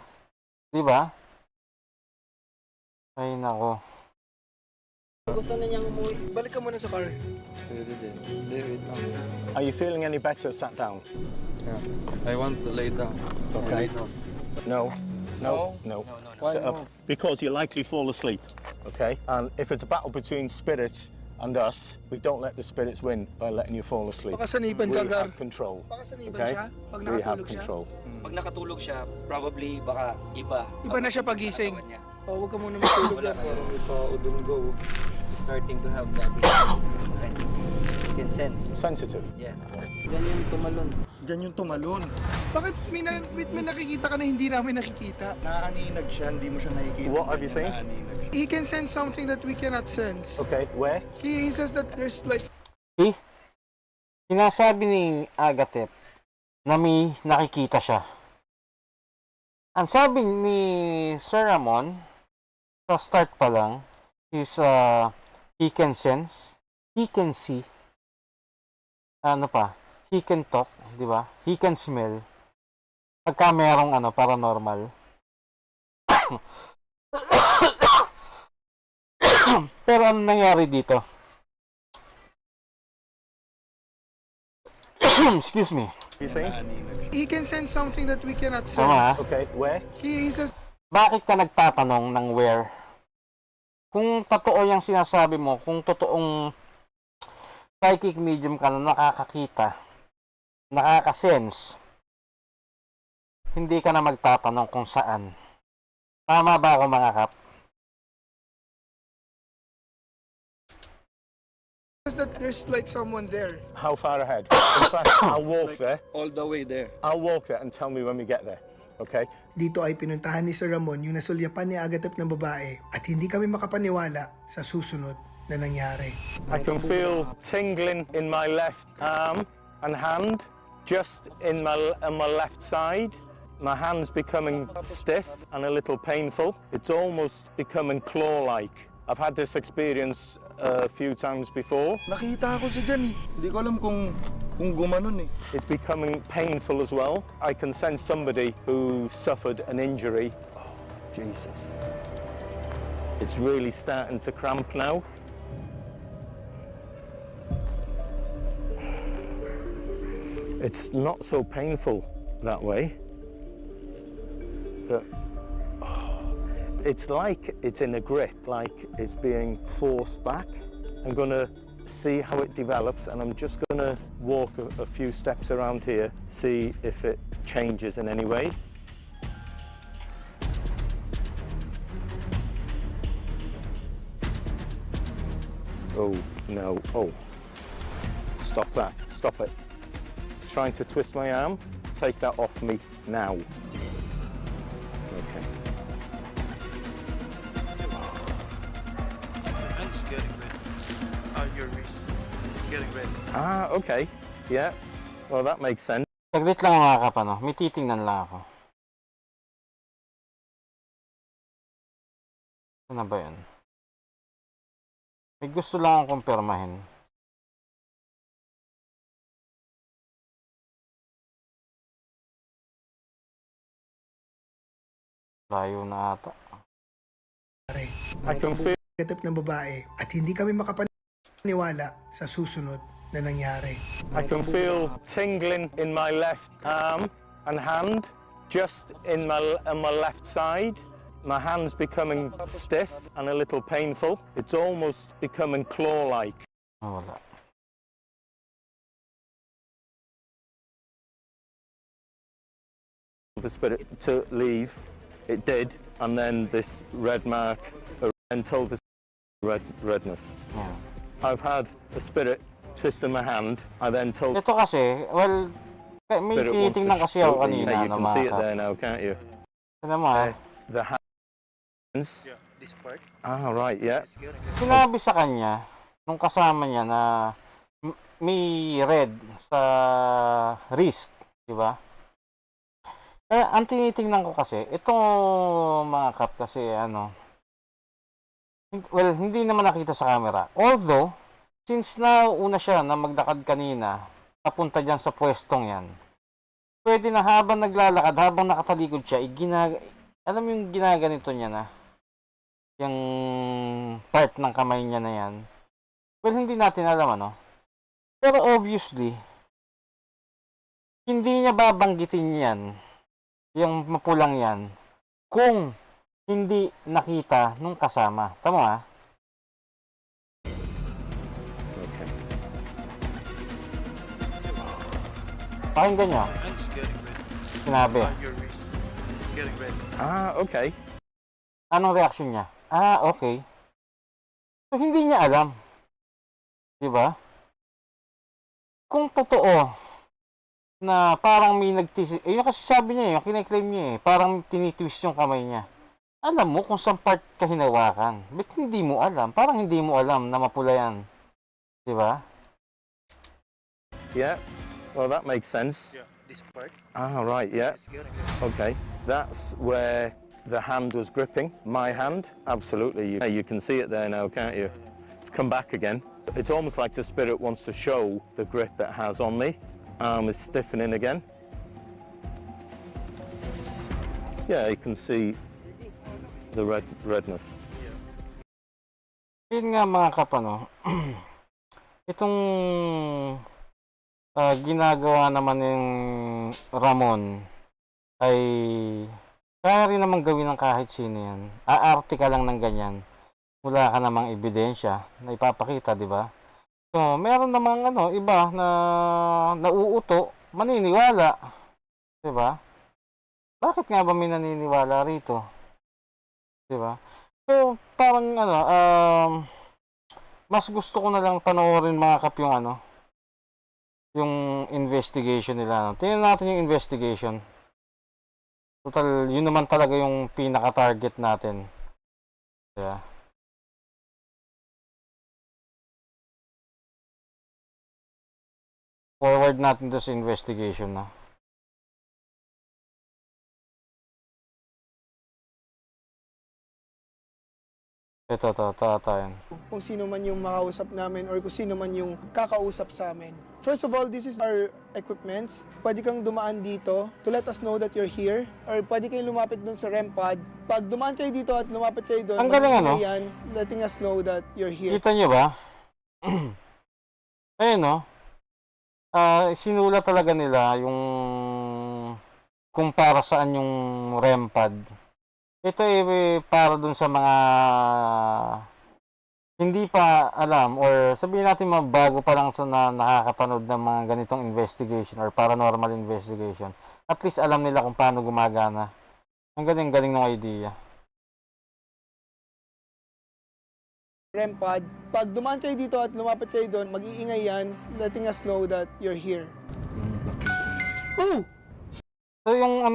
Di ba? Ay, nako. Balik ka muna sa car. Are you feeling any better sat down? I want to lay down. Okay. No. Sit up. Because you'll likely fall asleep. Okay? And if it's a battle between spirits and us, we don't let the spirits win by letting you fall asleep. Baka saniban We ka, Gar. have control. Baka saniban Okay? siya pag We have nakatulog siya. control. Pag nakatulog siya, probably baka iba. Iba na siya pagising. Katawan niya. Oh, huwag ka muna matulog Wala yan. pa, starting to have that. I think you can sense. Sensitive. Yeah. Diyan yung tumalon. Bakit may nakikita ka na hindi namin nakikita? Naaninag siya, hindi mo siya nakikita. What have you seen? Naaninag siya. He can sense something that we cannot sense. Okay, where? He says that there's like See? Sinasabi ni Agatep na may nakikita siya. Ang sabi ni Sir Ramon, sa start pa lang, is he can sense, he can see, ano pa, he can talk, di ba? He can smell. Pagka merong paranormal. Pero ano nangyari dito? Excuse me. You see? Naaninag siya. he can sense something that we cannot Tama. sense. Okay, where? He says Bakit ka nagtatanong ng where? Kung totoo yung sinasabi mo, kung totoong psychic medium ka na nakakakita, nakakasense, hindi ka na magtatanong kung saan. Tama ba ako, mga kap? that there's like someone there. How far ahead? In fact, I'll walk there. All the way there. I'll walk there and tell me when we get there. Okay? Dito ay pinuntahan ni Sir Ramon yung nasulyapan ni Agatep na babae at hindi kami makapaniwala sa susunod na nangyari. I can feel tingling in my left arm and hand, just in my left side. My hand's becoming stiff and a little painful. It's almost becoming claw-like. I've had this experience a few times before. Nakita ako siya dyan eh. Hindi ko alam kung gumanon eh. It's becoming painful as well. I can sense somebody who suffered an injury. Oh, Jesus. It's really starting to cramp now. It's not so painful that way. But it's like it's in a grip, like it's being forced back. I'm gonna see how it develops, and I'm just gonna walk a few steps around here, see if it changes in any way. Oh, no, oh. Stop that, stop it. It's trying to twist my arm. Take that off me now. Okay. And it's getting red. Your wrist. It's getting red. Ah, okay. Yeah. Well, that makes sense. Saglit lang mga kap, may titingnan lang ako. Ano ba yan? May gusto lang akong kumpirmahin. Layo na ata. I can feel Agatep na babae at hindi kami makapaniwala sa susunod na nangyari. I can feel tingling in my left arm and hand, just in my left side. my hand's becoming stiff and a little painful. It's almost becoming claw-like. Wala. The spirit to leave, it did, and then this red mark, and told the redness. Yan. I've had the spirit twist in my hand. I then told Ito kasi, well, may spirit wants to tinitingnan kasi ako show me. kanina Yeah, you na can mga see it kap. there now, can't you? Tignan mo ha. The hands. This part Ah, right, yeah. is good. Sinabi sa kanya, nung kasama niya na may red sa wrist, di ba? Ang tinitingnan ko kasi, itong mga kap kasi well, hindi naman nakita sa camera. Although, since nauna siya na magdakad kanina, papunta dyan sa pwestong yan, pwede na habang naglalakad, habang nakatalikod siya, alam mo yung ginaganito niya na, yung part ng kamay niya na yan. Well, hindi natin alam Pero obviously, hindi niya babanggitin yan, yung mapulang yan, kung hindi nakita nung kasama. Tama Okay. Pakinggan niyo. And it's getting red. Sinabi. On your wrist. It's getting red. Ah, okay. Anong reaction niya? Okay. So, hindi niya alam. Diba? Kung totoo na parang may yung kasi sabi niya yung kiniklaim niya parang tinitwist yung kamay niya. Alam mo kung saan part ka hinawakan. Ba't hindi mo alam? Parang hindi mo alam na mapula yan. Diba? Yeah. Well, that makes sense. Yeah, this part Ah, right, yeah. is getting red. Okay. That's where the hand was gripping. My hand. Absolutely. You can see it there now, can't you? It's come back again. It's almost like the spirit wants to show the grip it has on me. Arm is stiffening again. Yeah, you can see the redness. Yun nga mga kapano, itong ginagawa naman ng Ramon ay kaya rin naman gawin ng kahit sino yan. Aarte ka lang ng ganyan. Wala ka namang ebidensya na ipapakita, di ba? So, meron namang iba na nauuto, maniniwala. Di ba? Bakit nga ba may naniniwala rito? Di ba? So, parang mas gusto ko na lang panoorin mga kap yung investigation nila. Tingnan natin yung investigation. Total, yun naman talaga yung pinaka-target natin. Yeah. Forward natin to sa investigation na. Ito. Yan. Kung sino man yung makausap namin or kung sino man yung kakausap sa amin. First of all, this is our equipments. Pwede kang dumaan dito to let us know that you're here. Or pwede kayong lumapit dun sa REM pad. Pag dumaan kayo dito at lumapit kayo doon, Ang galing, yan, letting us know that you're here. Kita nyo ba? Ayun sinulat talaga nila yung kung para saan yung REM pad. Ito para dun sa mga hindi pa alam or sabihin natin mga bago pa lang sa nakakapanood ng mga ganitong investigation or paranormal investigation. At least alam nila kung paano gumagana. Ang galing ng idea. REM pad. Pag dumaan kayo dito at lumapit kayo doon, mag-iingay yan, letting us know that you're here. Oh! So yung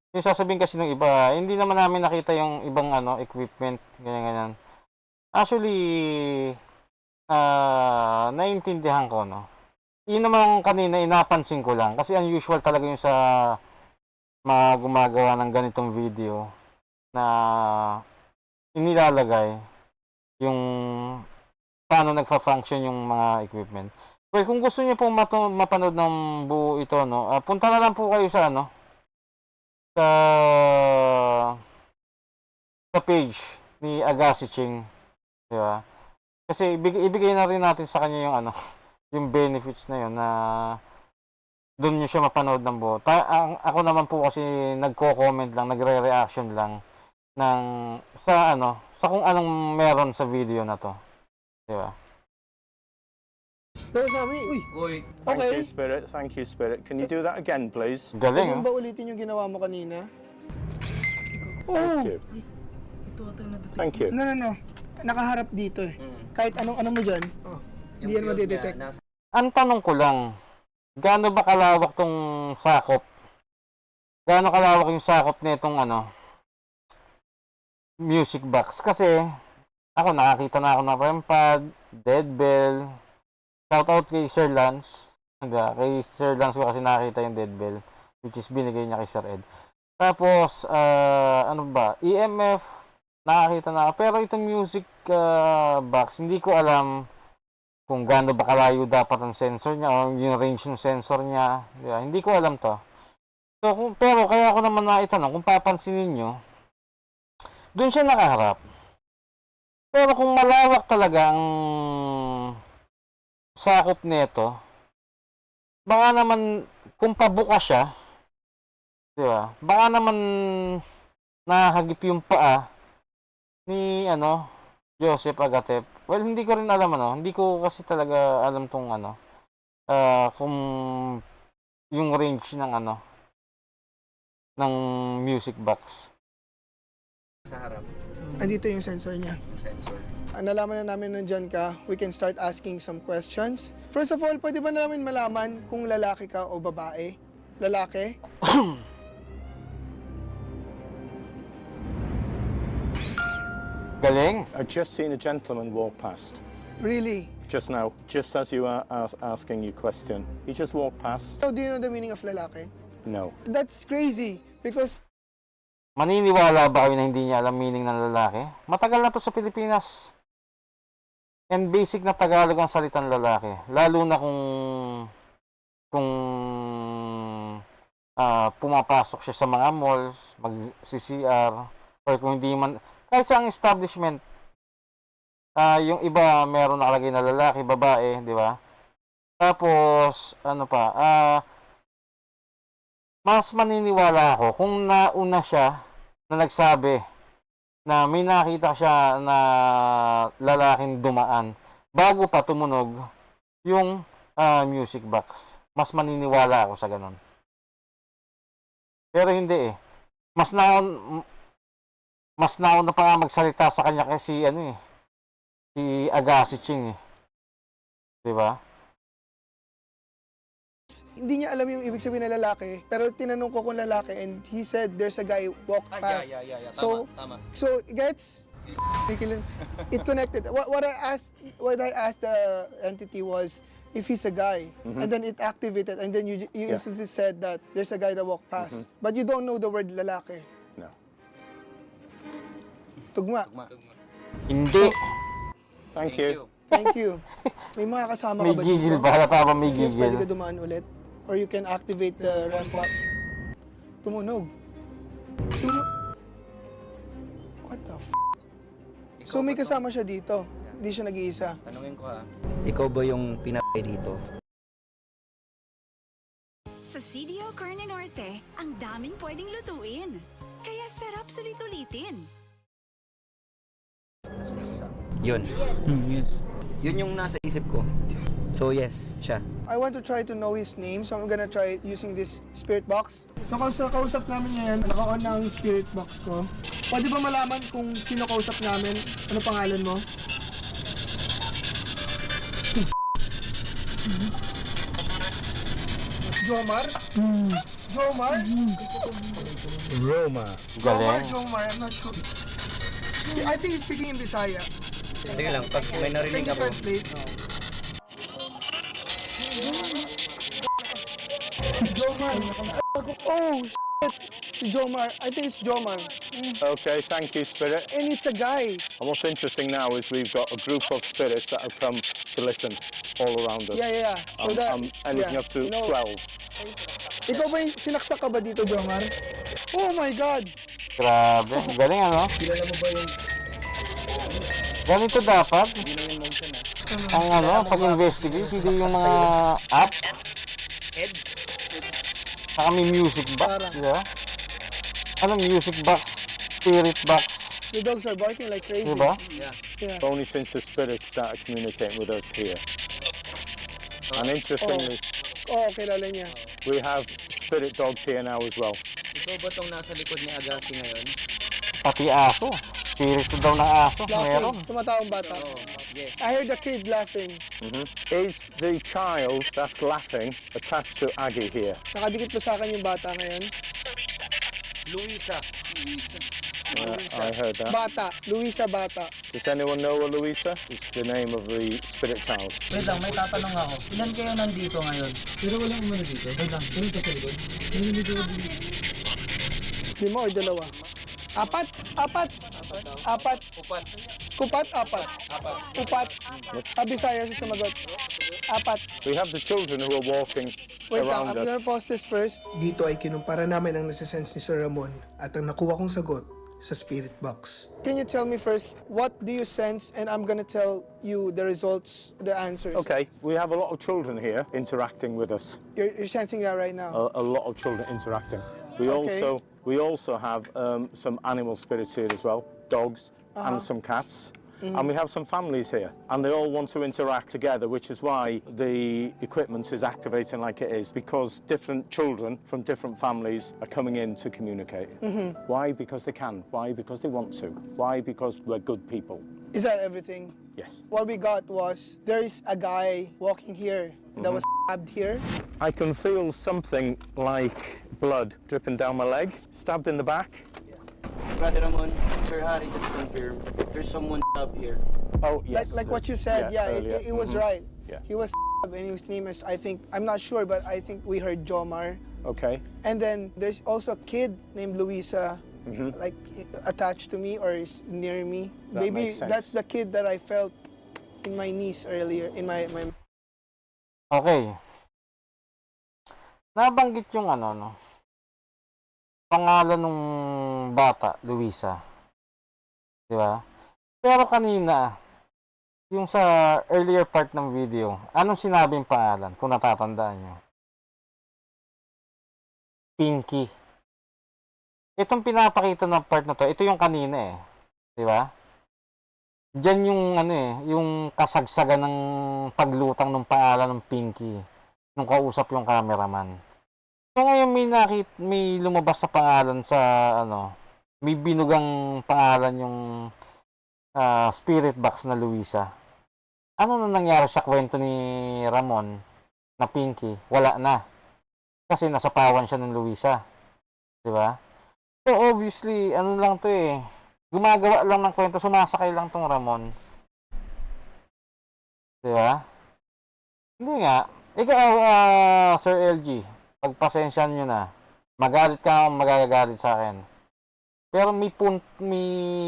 yung sasabihin kasi ng iba, hindi naman namin nakita yung ibang equipment, ganyan. Actually, naiintindihan ko, Yun naman kanina, inapansin ko lang. Kasi unusual talaga yung sa mga gumagawa ng ganitong video na inilalagay yung paano nagfa-function yung mga equipment. Well, kung gusto niyo po mapanood ng buo ito, punta na lang po kayo sa sa page ni Agassi Ching, di ba? Kasi ibigay na rin natin sa kanya yung yung benefits na yun na doon nyo siya mapanood ng buo. Ako naman po kasi nagko-comment lang, nagre-reaction lang ng sa kung anong meron sa video na to. Di ba? So, Sammy, Thank okay. you, Spirit. Thank you, Spirit. Can you do that again, please? Galing, Pwede mo ba ulitin yung ginawa mo kanina? Oh, Thank you. Thank you. no. Nakaharap dito eh. Kahit anong mo dyan, hindi yan madidetect. Ang tanong ko lang, gaano ba kalawak tong sakop? Gaano kalawak yung sakop nitong music box? Kasi ako nakakita na ako ng REM pad, dead bell. Shout out kay Sir Lance. Kay Sir Lance ko kasi nakita yung dead bell, which is binigay niya kay Sir Ed. Tapos EMF nakakita na ako. Pero itong music box, hindi ko alam kung gaano ba kalayo dapat ang sensor niya o yung range ng sensor niya. Diba? Hindi ko alam to. So, pero kaya ako naman naitanong, kung papansinin nyo, doon siya nakaharap. Pero kung malawak talaga ang sakop nito, baka naman, kung pabuka siya, diba? Baka naman nakahagip yung paa ni Joseph Agatep. Well, hindi ko rin alam hindi ko kasi talaga alam tong kung yung range ng ng music box. Sa harap, Andito yung sensor niya. sensor. Nalaman na namin nandyan ka, we can start asking some questions. First of all, pwede ba namin malaman kung lalaki ka o babae? Lalaki? Galing. I've just seen a gentleman walk past. Really? Just now, just as you are asking your question. He just walked past. So, do you know the meaning of lalaki? No. That's crazy because Maniniwala ba kayo na hindi niya alam meaning ng lalaki? Matagal na to sa Pilipinas. And basic na Tagalog ang salitang lalaki. Lalo na kung pumapasok siya sa mga malls, mag-CCR, or kung hindi man, kahit sa ang establishment, yung iba meron nakalagay na lalaki, babae, di ba? Tapos, mas maniniwala ako kung nauna siya na nagsabi na may nakita siya na lalaking dumaan bago pa tumunog yung music box. Mas maniniwala ako sa ganun. Pero hindi eh. Mas nauna pa nga magsalita sa kanya kasi si Agassi Ching eh. 'Di ba? hindi niya alam yung ibig sabihin ng lalaki, pero tinanong ko kung lalaki and he said there's a guy walk past. Yeah. Tama. So gets it connected. What I asked the entity was if he's a guy, and then it activated, and then you instantly said that there's a guy that walked past, but you don't know the word lalaki. No. Tugma. Hindi. Thank you. Thank you. May mga kasama May ka ba gigil dito? ba? Halata ba may Yes, pwede ka gigil? dumaan ulit. Or you can activate the ramp up. Tumunog. What the f***? So may kasama siya dito. Hindi siya nag-iisa. Tanungin ko ikaw ba yung pinapay dito? Sa CDO Carne Norte, ang daming pwedeng lutuin. Kaya sarap sulit-ulitin. Yun. Yes. Yun yung nasa isip ko. So yes, siya. I want to try to know his name, so I'm gonna try using this spirit box. So kausap namin ngayon, naka-on na ang spirit box ko. Pwede ba malaman kung sino kausap namin? Ano pangalan mo? Jomar? Jomar? Roma. Galing. Jomar, I'm not sure. I think he's speaking in Bisaya. Sige lang, pag may Can narinig you ako. translate? Jomar. Oh, shit. Si Jomar. I think it's Jomar. Okay, thank you, Spirit. And it's a guy. And what's interesting now is we've got a group of spirits that have come to listen all around us. Yeah. So that, I'm anything up to you know, 12. Ikaw ba sinaksak ka ba dito, Jomar? Oh my God. Grabe. Galing Kilala mo ba yung Ganito dapat. hindi na yung motion Ang pag-investigate, hindi yung mga app. Ed? Saka may music box, Para. di ba? Ano music box? Spirit box, The dogs are barking like crazy. di ba? Yeah. Only since the spirits started communicating with us here. And interestingly, Oo, kilala niya. we have spirit dogs here now as well. Ikaw ba tong nasa likod ni Agassi ngayon? Pati aso. Spirit daw ng aso, meron. Laughing. Tumatawang bata. Yes. I heard the kid laughing. Is the child that's laughing attached to Aggie here? Nakadikit pa sa akin yung bata ngayon. Luisa. I heard that. Bata. Luisa Bata. Does anyone know a Louisa? It's the name of the spirit child. Wait lang, may tatanong ako. Ilan kayo nandito ngayon? Pero walang umano dito. Wait lang, sino ka sa likod? Lima or dalawa? Apat? Apat? Apat? Kupat? Apat? Upat? Bisaya siya sumagot. Apat. We have the children who are walking Wait lang, around I'm gonna us. pause this first. Dito ay kinumpara namin ang nasa-sense ni Sir Ramon at ang nakuha kong sagot sa spirit box. Can you tell me first, what do you sense? And I'm gonna tell you the results, the answers. Okay, we have a lot of children here interacting with us. You're sensing that right now? A lot of children interacting. We Okay. also have some animal spirits here as well, dogs and some cats. And we have some families here, and they all want to interact together, which is why the equipment is activating like it is, because different children from different families are coming in to communicate. Why? Because they can. Why? Because they want to. Why? Because we're good people. Is that everything? Yes. What we got was, there is a guy walking here that was stabbed here. I can feel something like blood dripping down my leg, stabbed in the back. Brother Ramon, Sir Harry just confirmed. There's someone up here. Oh, yes. Like what you said, yeah, earlier. it was right. Yeah. He was stabbed and his name is, I think, I'm not sure, but I think we heard Jomar. Okay. And then there's also a kid named Luisa, like attached to me or is near me. That Maybe makes sense. that's the kid that I felt in my knees earlier, in my Okay. Nabanggit yung ano, no? Pangalan ng bata, Luisa. Di ba? Pero kanina, yung sa earlier part ng video, anong sinabing pangalan, kung natatandaan nyo? Pinky. Itong pinapakita ng part na to, ito yung kanina eh. Di ba? Diyan yung ano eh, yung kasagsagan ng paglutang ng pangalan ng Pinky nung kausap yung cameraman. So ngayon may lumabas sa pangalan sa ano, may binugang pangalan yung spirit box na Luisa. Ano na nangyari sa kwento ni Ramon na Pinky? Wala na. Kasi nasapawan siya ng Luisa. 'Di ba? So obviously, ano lang 'to eh. Gumagawa lang ng kwento, sumasakay lang tong Ramon. 'Di ba? Hindi nga. Ikaw, Sir LG, pagpasensyahan nyo na. Magalit ka o magagagalit sa akin. Pero may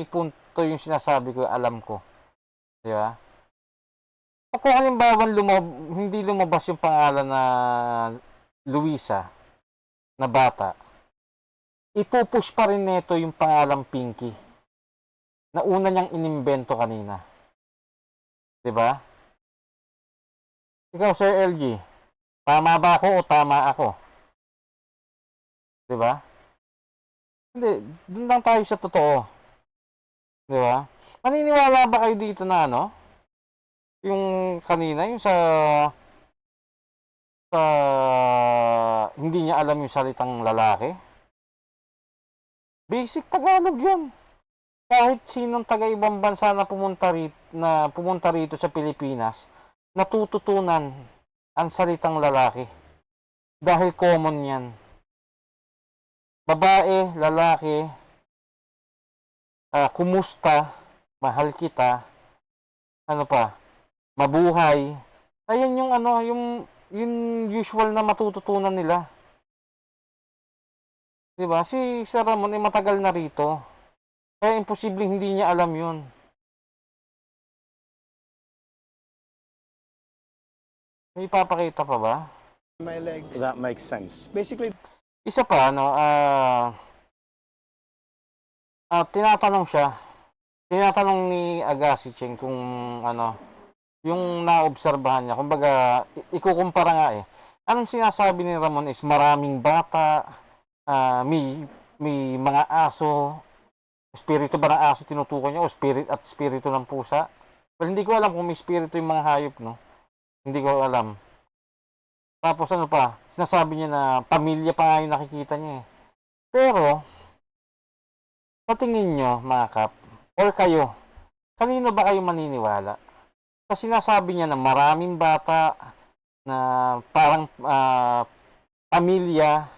punto yung sinasabi ko, alam ko. Di ba? Kung halimbawa hindi lumabas yung pangalan na Luisa, na bata, ipupush pa rin nito yung pangalang Pinky na una niyang inimbento kanina. Di ba? Ikaw, Sir LG, tama ba ako o tama ako? Di ba? Hindi, dun lang tayo sa totoo. Di ba? Maniniwala ba kayo dito na ano? Yung kanina, yung sa hindi niya alam yung salitang lalaki? Basic Tagalog yun. Kahit sinong taga-ibang bansa na pumunta rito sa Pilipinas, natututunan ang salitang lalaki. Dahil common yan. Babae, lalaki, kumusta, mahal kita, ano pa, mabuhay. Ayan yung ano, yung usual na matututunan nila. Diba? Si Sir Ramon ay matagal na rito. Kaya imposibleng hindi niya alam yun. May ipapakita pa ba? my legs. That makes sense. Basically, Isa pa, ano, tinatanong ni Agassi Cheng kung ano, yung naobserbahan niya. Kumbaga, ikukumpara nga eh. Anong sinasabi ni Ramon is maraming bata, may mga aso, espiritu ba ng aso tinutukoy niya o espiritu ng pusa? Well, hindi ko alam kung may espiritu yung mga hayop, no? Hindi ko alam. Tapos ano pa, sinasabi niya na pamilya pa nga yung nakikita niya eh. Pero, sa tingin nyo, mga kap, or kayo, kanino ba kayo maniniwala? Kasi sinasabi niya na maraming bata, na parang pamilya,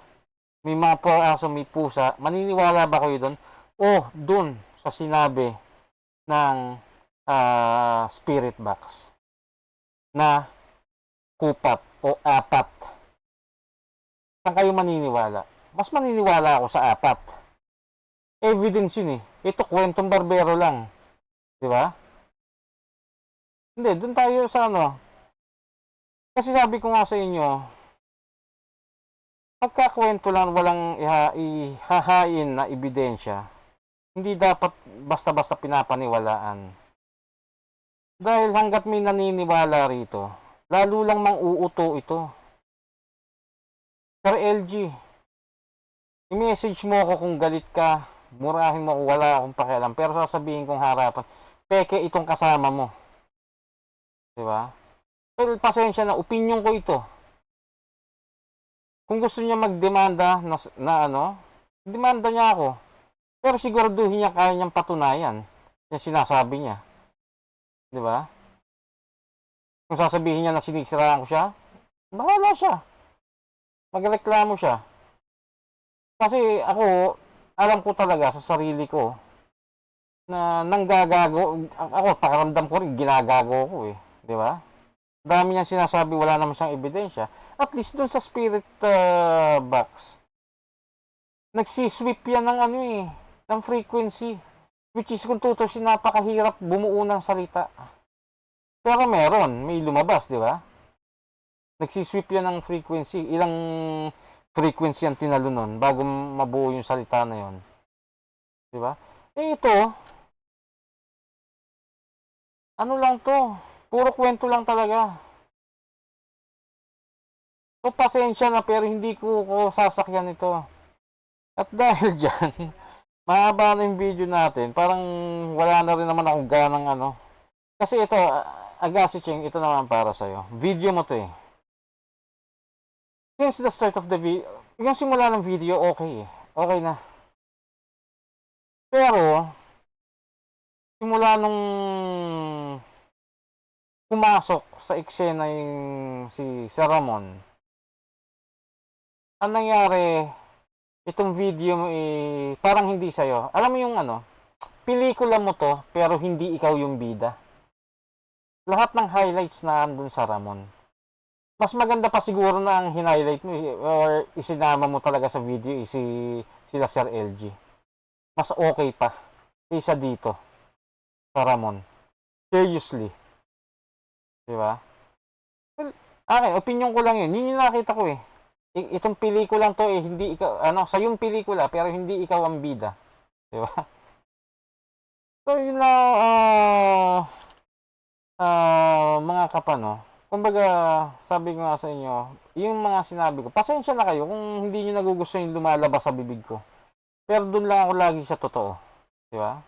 may mga aso, may pusa, maniniwala ba kayo doon? O doon sa sinabi ng spirit box na kupat o apat? Saan kayo maniniwala? Mas maniniwala ako sa apat. Evidence yun eh. Ito kwentong barbero lang. Di ba? Hindi, doon tayo sa ano. Kasi sabi ko nga sa inyo, pagkakwento lang walang ihahain na ebidensya, hindi dapat basta-basta pinapaniwalaan. Dahil hanggat may naniniwala rito, lalo lang mang-uuto ito. Sir LG, i-message mo ako kung galit ka, murahin mo ako, wala akong pakialam, pero sasabihin kong harapan, peke itong kasama mo. Diba? Pero pasensya na, opinion ko ito. Kung gusto niya magdemanda na ano, demanda niya ako. Pero siguraduhin niya kaya niyang patunayan yung sinasabi niya. Di ba? Kung sasabihin niya na sinisiraan ko siya, bahala siya. Magreklamo siya. Kasi ako, alam ko talaga sa sarili ko na nanggagago. Ako, pakiramdam ko rin, ginagago ko eh. Di ba? Dami niyang sinasabi, wala naman siyang ebidensya. At least dun sa spirit box, nagsisweep yan ng ano eh, ng frequency. Which is kung tutusin, napakahirap bumuo ng salita. Pero meron, may lumabas, di ba? Nagsisweep yan ng frequency. Ilang frequency ang tinalo nun bago mabuo yung salita na yon. Di ba? Eh ito, ano lang to? Puro kwento lang talaga. So, pasensya na pero hindi ko sasakyan ito. At dahil dyan, mahaba na yung video natin. Parang wala na rin naman akong ganang ano. Kasi ito, Agassi Cheng, ito naman para sa'yo. Video mo to eh. Since the start of the video, yung simula ng video, okay eh. Okay na. Pero, simula nung pumasok sa eksena yung si Sir Ramon, ang nangyari, itong video mo parang hindi sa'yo. Alam mo yung ano, pelikula mo to, pero hindi ikaw yung bida. Lahat ng highlights na andun sa Ramon. Mas maganda pa siguro na ang hinighlight mo or isinama mo talaga sa video sila Sir LG. Mas okay pa kaysa dito sa Ramon. Seriously. Diba? Well, opinion ko lang yun. Yun yung nakita ko eh. Itong pelikulang to eh, hindi ikaw, sa yung pelikula, pero hindi ikaw ang bida. Diba? So, yun na, mga kapano. Kumbaga, sabi ko nga sa inyo, yung mga sinabi ko, pasensya na kayo kung hindi nyo nagugustuhan yung lumalabas sa bibig ko. Pero doon lang ako lagi sa totoo. Diba?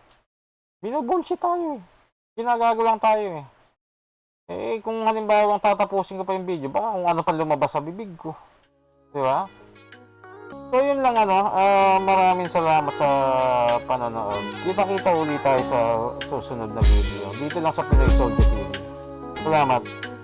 Bino-bullshit tayo eh. Ginagago lang tayo eh. Eh, kung halimbawa tatapusin ko pa yung video, baka kung ano pa lumabas sa bibig ko. Di ba? So, yun lang maraming salamat sa panonood. Kita-kita ulit tayo sa susunod na video. Dito lang sa Pinoy Soldier TV. Salamat.